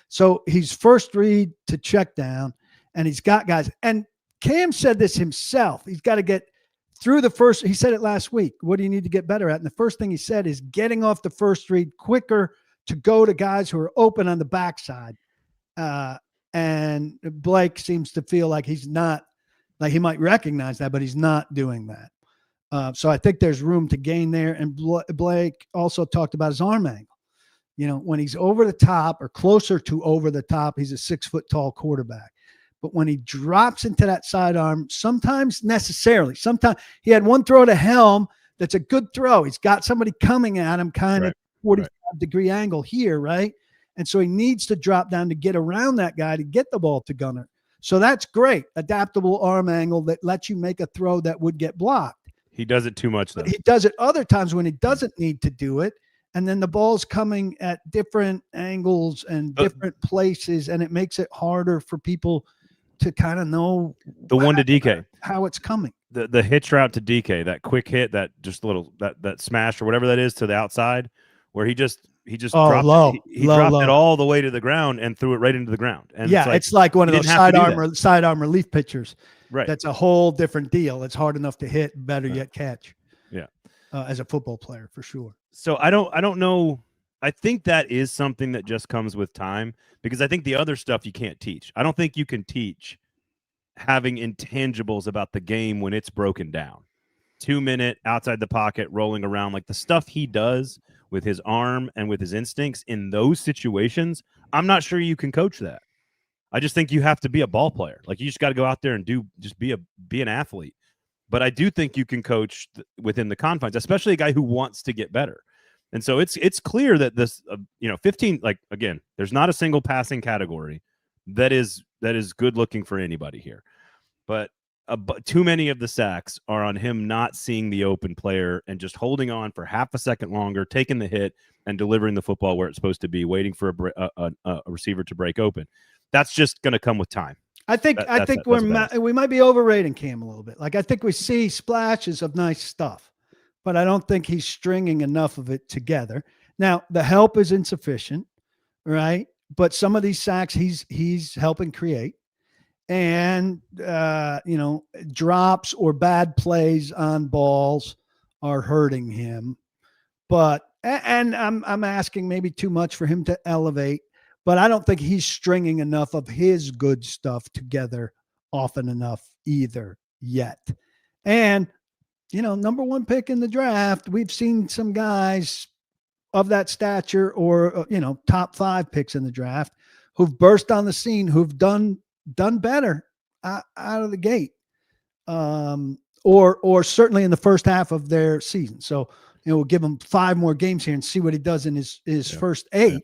So he's first read to check down, and he's got guys. And Cam said this himself. He's got to get through the first, he said it last week. What do you need to get better at? And the first thing he said is getting off the first read quicker to go to guys who are open on the backside. And Blake seems to feel like he's not, like he might recognize that, but he's not doing that. So I think there's room to gain there. And Blake also talked about his arm angle. You know, when he's over the top or closer to over the top, he's a 6 foot tall quarterback. But when he drops into that sidearm, sometimes necessarily, sometimes he had one throw to Helm that's a good throw. He's got somebody coming at him kind of 45-degree angle here, right? And so he needs to drop down to get around that guy to get the ball to Gunner. So that's great. Adaptable arm angle that lets you make a throw that would get blocked. He does it too much, though. But he does it other times when he doesn't need to do it. And then the ball's coming at different angles and different places, and it makes it harder for people to kind of know the one to DK, how it's coming. The hitch route to DK, that quick hit, that just little that smash or whatever that is to the outside, where he just dropped low, he low, dropped low. it all the way to the ground and threw it right into the ground. And yeah, it's like one of those sidearm relief pitchers. Right. That's a whole different deal. It's hard enough to hit, better yet catch. Yeah. As a football player, for sure. So I don't know. I think that is something that just comes with time, because I think the other stuff you can't teach. I don't think you can teach having intangibles about the game when it's broken down. 2-minute outside the pocket, rolling around, like the stuff he does with his arm and with his instincts in those situations. I'm not sure you can coach that. I just think you have to be a ball player. Like, you just got to go out there and be an athlete. But I do think you can coach within the confines, especially a guy who wants to get better. And so it's clear that this, 15, like, again, there's not a single passing category that is good looking for anybody here. But too many of the sacks are on him not seeing the open player and just holding on for half a second longer, taking the hit and delivering the football where it's supposed to be, waiting for a receiver to break open. That's just going to come with time. I think we might be overrating Cam a little bit. Like, I think we see splashes of nice stuff, but I don't think he's stringing enough of it together. Now, the help is insufficient, right? But some of these sacks he's helping create, and drops or bad plays on balls are hurting him. But and I'm asking maybe too much for him to elevate. But I don't think he's stringing enough of his good stuff together often enough either yet. And, number 1 pick in the draft, we've seen some guys of that stature or, top 5 picks in the draft who've burst on the scene, who've done better out of the gate, or certainly in the first half of their season. So, we'll give him 5 more games here and see what he does in his first 8. Yeah.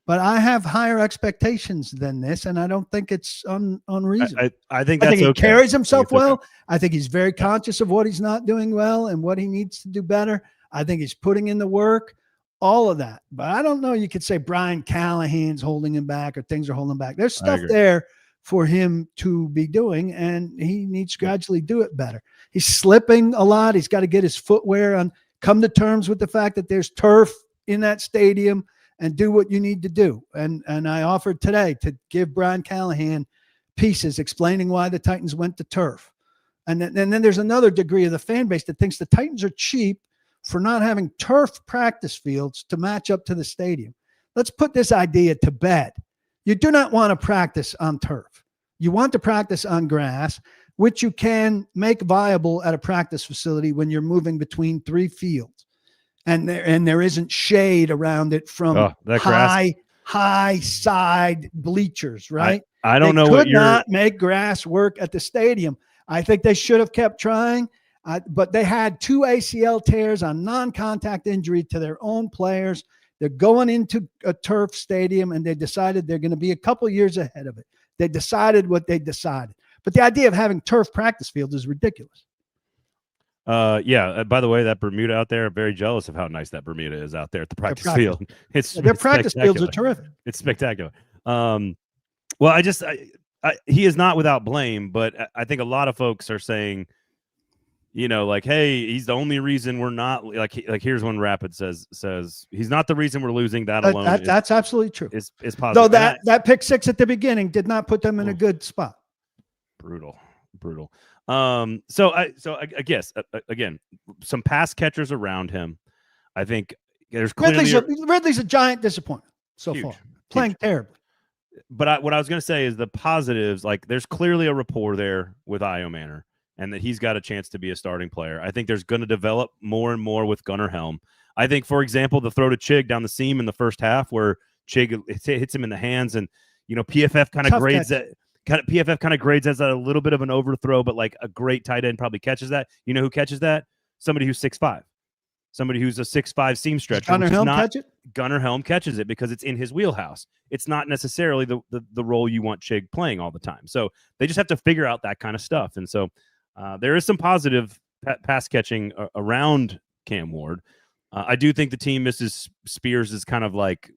But I have higher expectations than this, and I don't think it's unreasonable. I think he okay. carries himself well. Okay. I think he's very conscious of what he's not doing well and what he needs to do better. I think he's putting in the work, all of that. But I don't know, you could say Brian Callahan's holding him back or things are holding him back. There's stuff there for him to be doing, and he needs to gradually do it better. He's slipping a lot. He's got to get his footwear on, come to terms with the fact that there's turf in that stadium, and do what you need to do. And I offered today to give Brian Callahan pieces explaining why the Titans went to turf. And then there's another degree of the fan base that thinks the Titans are cheap for not having turf practice fields to match up to the stadium. Let's put this idea to bed. You do not want to practice on turf. You want to practice on grass, which you can make viable at a practice facility when you're moving between 3 fields. And there isn't shade around it from high side bleachers, right? I don't know what you're. Could not make grass work at the stadium. I think they should have kept trying, but they had 2 ACL tears on non-contact injury to their own players. They're going into a turf stadium, and they decided they're going to be a couple years ahead of it. They decided what they decided. But the idea of having turf practice fields is ridiculous. By the way, that Bermuda out there, I'm very jealous of how nice that Bermuda is out there at the practice field. Their practice fields are terrific. It's spectacular. Well, he is not without blame, but I think a lot of folks are saying, like, hey, he's the only reason we're not like here's one Rapid says he's not the reason we're losing. That alone, that's absolutely true. Is positive. Though that pick 6 at the beginning did not put them in a good spot. Brutal. brutal. So I guess again, some pass catchers around him. I think there's clearly Ridley's a giant disappointment so Huge. far, playing terribly. But what I was going to say is the positives. Like, there's clearly a rapport there with Io Manor, and that he's got a chance to be a starting player. I think there's going to develop more and more with Gunnar Helm. I think, for example, the throw to Chig down the seam in the first half, where Chig hits him in the hands, and PFF kind of grades that. PFF kind of grades as a little bit of an overthrow, but like a great tight end probably catches that. You know who catches that? Somebody who's 6'5", somebody who's a 6'5" seam stretcher. Gunnar Helm catch it? Gunnar Helm catches it because it's in his wheelhouse. It's not necessarily the role you want Chig playing all the time. So they just have to figure out that kind of stuff. And so there is some positive pass catching around Cam Ward. I do think the team misses Spears' kind of like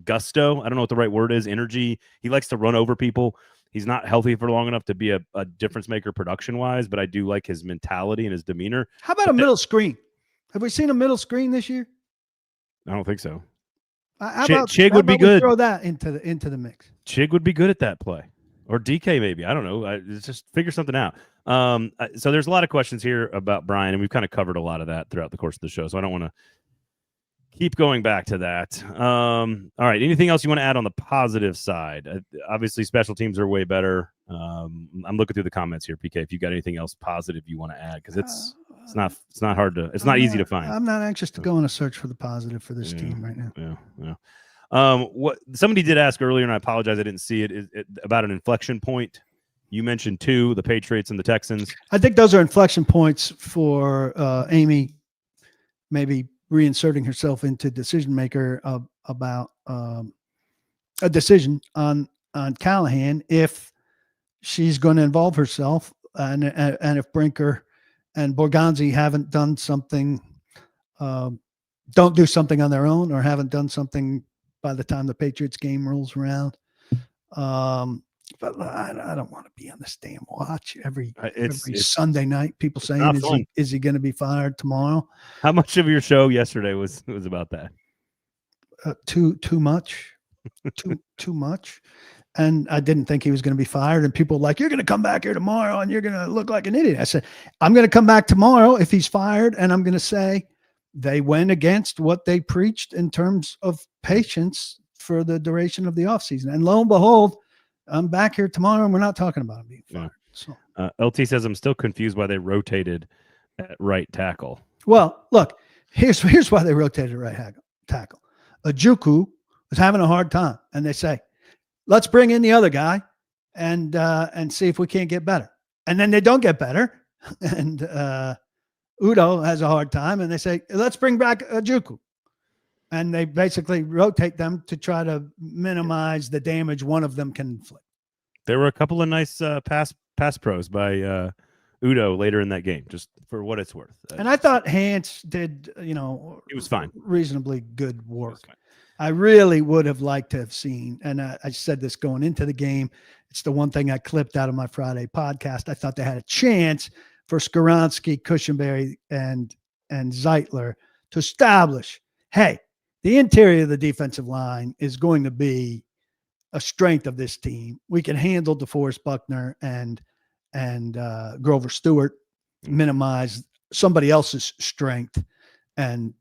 gusto. I don't know what the right word is. Energy. He likes to run over people. He's not healthy for long enough to be a difference maker production wise, but I do like his mentality and his demeanor. How about a middle screen? Have we seen a middle screen this year? I don't think so. Chig would be good. Throw that into the mix. Chig would be good at that play, or DK maybe. I don't know. Just figure something out. So there's a lot of questions here about Brian, and we've kind of covered a lot of that throughout the course of the show. So I don't want to keep going back to that. All right. Anything else you want to add on the positive side? Obviously, special teams are way better. I'm looking through the comments here, PK. If you got anything else positive you want to add, because it's not hard to. It's not easy to find. I'm not anxious to go on a search for the positive for this team right now. Yeah. What somebody did ask earlier, and I apologize I didn't see it, about an inflection point. You mentioned two, the Patriots and the Texans. I think those are inflection points for Amy, maybe reinserting herself into decision maker about a decision on Callahan if she's going to involve herself, and if Brinker and Borgonzi haven't done something, don't do something on their own, or haven't done something by the time the Patriots game rolls around. But I don't want to be on this damn watch every Sunday night. People saying, is he going to be fired tomorrow? How much of your show yesterday was about that? Too much, too much. And I didn't think he was going to be fired. And people were like, you're going to come back here tomorrow and you're going to look like an idiot. I said, I'm going to come back tomorrow if he's fired, and I'm going to say they went against what they preached in terms of patience for the duration of the offseason. And lo and behold, I'm back here tomorrow, and we're not talking about him being fired. Yeah. So. LT says, I'm still confused why they rotated at right tackle. Well, look, here's why they rotated at right tackle. Ojukwu was having a hard time, and they say, let's bring in the other guy and see if we can't get better. And then they don't get better, and Udo has a hard time, and they say, let's bring back Ojukwu. And they basically rotate them to try to minimize the damage one of them can inflict. There were a couple of nice pass pros by Udo later in that game, just for what it's worth. And I thought Hance did, he was fine, reasonably good work. I really would have liked to have seen, and I said this going into the game, it's the one thing I clipped out of my Friday podcast. I thought they had a chance for Skoronski, Cushenberry, and Zeitler to establish, hey, the interior of the defensive line is going to be a strength of this team. We can handle DeForest Buckner and Grover Stewart, minimize somebody else's strength, and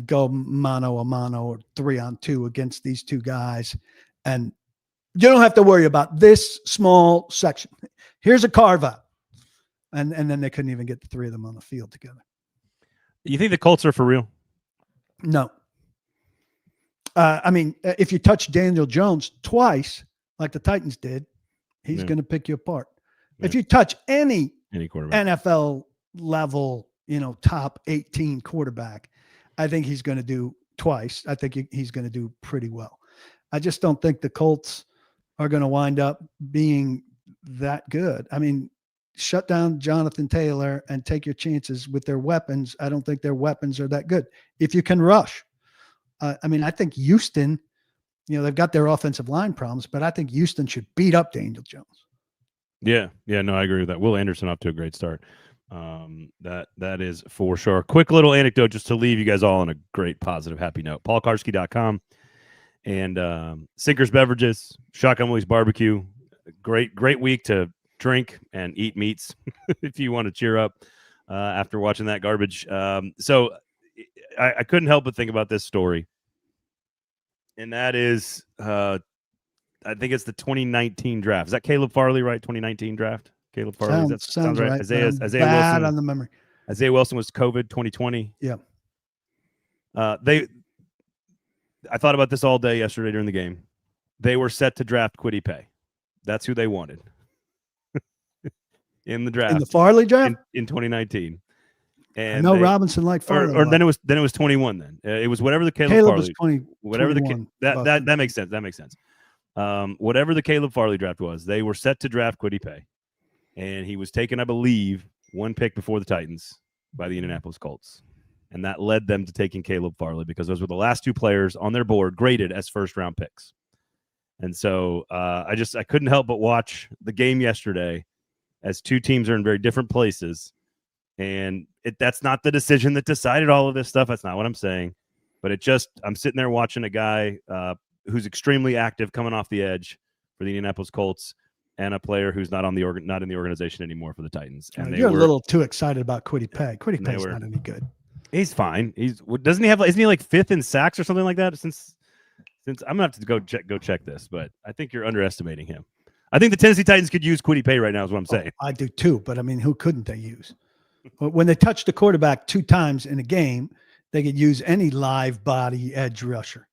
go mano a mano or 3-on-2 against these two guys. And you don't have to worry about this small section. Here's a carve out. And then they couldn't even get the three of them on the field together. You think the Colts are for real? No. I mean, if you touch Daniel Jones twice, like the Titans did, he's going to pick you apart. Yeah. If you touch any quarterback, NFL level, top 18 quarterback, I think he's going to do twice. I think he's going to do pretty well. I just don't think the Colts are going to wind up being that good. I mean, shut down Jonathan Taylor and take your chances with their weapons. I don't think their weapons are that good. If you can rush. I mean, I think Houston, they've got their offensive line problems, but I think Houston should beat up Daniel Jones. Yeah, no, I agree with that. Will Anderson off to a great start. That is for sure. Quick little anecdote just to leave you guys all on a great, positive, happy note. PaulKarski.com and Sinkers Beverages, Shotgun Willie's Barbecue. Great week to drink and eat meats if you want to cheer up after watching that garbage. So I couldn't help but think about this story. And that is, I think it's the 2019 draft. Is that Caleb Farley, right? 2019 draft? Caleb Farley. Sounds right. right. Isaiah bad Wilson on the memory. Isaiah Wilson was COVID 2020. Yeah. I thought about this all day yesterday during the game. They were set to draft Kwity Paye. That's who they wanted in the draft. In the Farley draft? In 2019. And I know Robinson liked Farley. Or then it was 21 then. It was whatever the Caleb Farley. Was 20, whatever 21, that makes sense. That makes sense. Whatever the Caleb Farley draft was, they were set to draft Kwity Paye. And he was taken, I believe, one pick before the Titans by the Indianapolis Colts. And that led them to taking Caleb Farley because those were the last two players on their board graded as first-round picks. And so I couldn't help but watch the game yesterday as two teams are in very different places. And that's not the decision that decided all of this stuff. That's not what I'm saying. But I'm sitting there watching a guy who's extremely active coming off the edge for the Indianapolis Colts and a player who's not in the organization anymore for the Titans. And you're a little too excited about Kwity Paye. Kwity Paye's not any good. He's fine. Isn't he like fifth in sacks or something like that? Since I'm gonna have to go check this, but I think you're underestimating him. I think the Tennessee Titans could use Kwity Paye right now is what I'm saying. I do too, but I mean, who couldn't they use? When they touch the quarterback 2 times in a game, they could use any live body edge rusher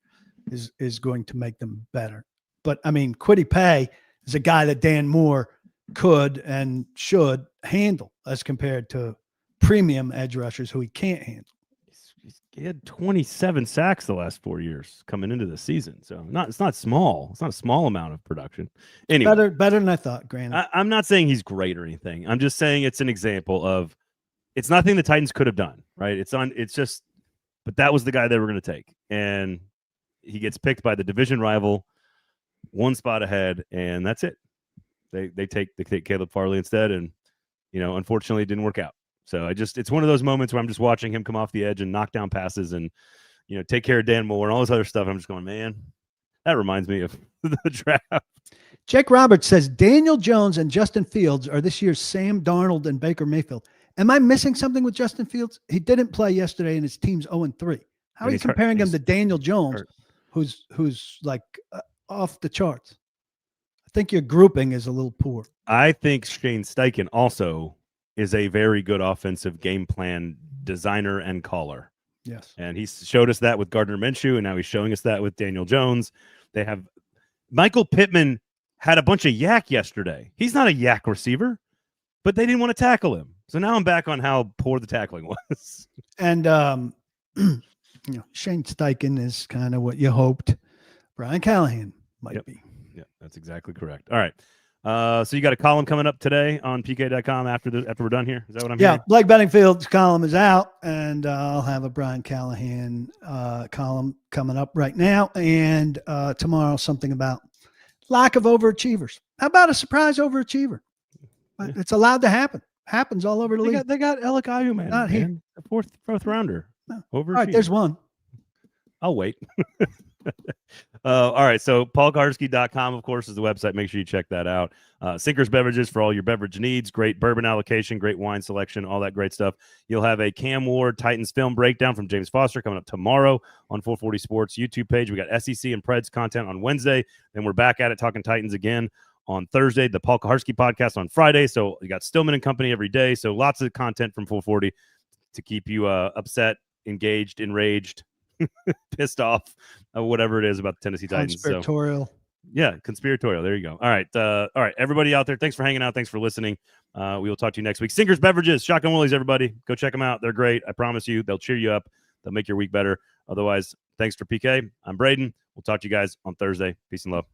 is going to make them better. But I mean, Kwity Paye is a guy that Dan Moore could and should handle as compared to premium edge rushers who he can't handle. He had 27 sacks the last 4 years coming into the season. So it's not small. It's not a small amount of production. Anyway, better than I thought, granted. I'm not saying he's great or anything. I'm just saying it's an example of it's nothing the Titans could have done, right? But that was the guy they were going to take. And he gets picked by the division rival, one spot ahead, and that's it. They take Caleb Farley instead, and unfortunately it didn't work out. So it's one of those moments where I'm just watching him come off the edge and knock down passes and take care of Dan Moore and all this other stuff. I'm just going, man, that reminds me of the draft. Jake Roberts says Daniel Jones and Justin Fields are this year's Sam Darnold and Baker Mayfield. Am I missing something with Justin Fields? He didn't play yesterday and his team's 0-3. How are you comparing him to Daniel Jones, who's like off the charts? I think your grouping is a little poor. I think Shane Steichen also is a very good offensive game plan designer and caller. Yes. And he showed us that with Gardner Minshew, and now he's showing us that with Daniel Jones. They have Michael Pittman had a bunch of yak yesterday. He's not a yak receiver, but they didn't want to tackle him. So now I'm back on how poor the tackling was. And Shane Steichen is kind of what you hoped Brian Callahan might be. Yeah, that's exactly correct. All right. So you got a column coming up today on PK.com after we're done here. Is that what I'm hearing? Yeah, Blake Benningfield's column is out, and I'll have a Brian Callahan column coming up right now. And tomorrow, something about lack of overachievers. How about a surprise overachiever? Yeah. It's allowed to happen. Happens all over the league. They got Alec Ayu, man. Not here. A fourth rounder. No. Overachiever. All right, there's one. I'll wait. All right. So paulkarski.com, of course, is the website. Make sure you check that out. Sinkers Beverages for all your beverage needs. Great bourbon allocation, great wine selection, all that great stuff. You'll have a Cam Ward Titans film breakdown from James Foster coming up tomorrow on 440 Sports YouTube page. We got SEC and Preds content on Wednesday. Then we're back at it talking Titans again on Thursday. The Paul Kaharski podcast on Friday. So you got Stillman and company every day. So lots of content from 440 to keep you upset, engaged, enraged, pissed off, whatever it is about the Tennessee Titans. Conspiratorial. So, yeah, conspiratorial. There you go. All right, everybody out there, thanks for hanging out. Thanks for listening. We will talk to you next week. Sinkers Beverages, Shotgun Willies, everybody. Go check them out. They're great. I promise you, they'll cheer you up. They'll make your week better. Otherwise, thanks for PK. I'm Braden. We'll talk to you guys on Thursday. Peace and love.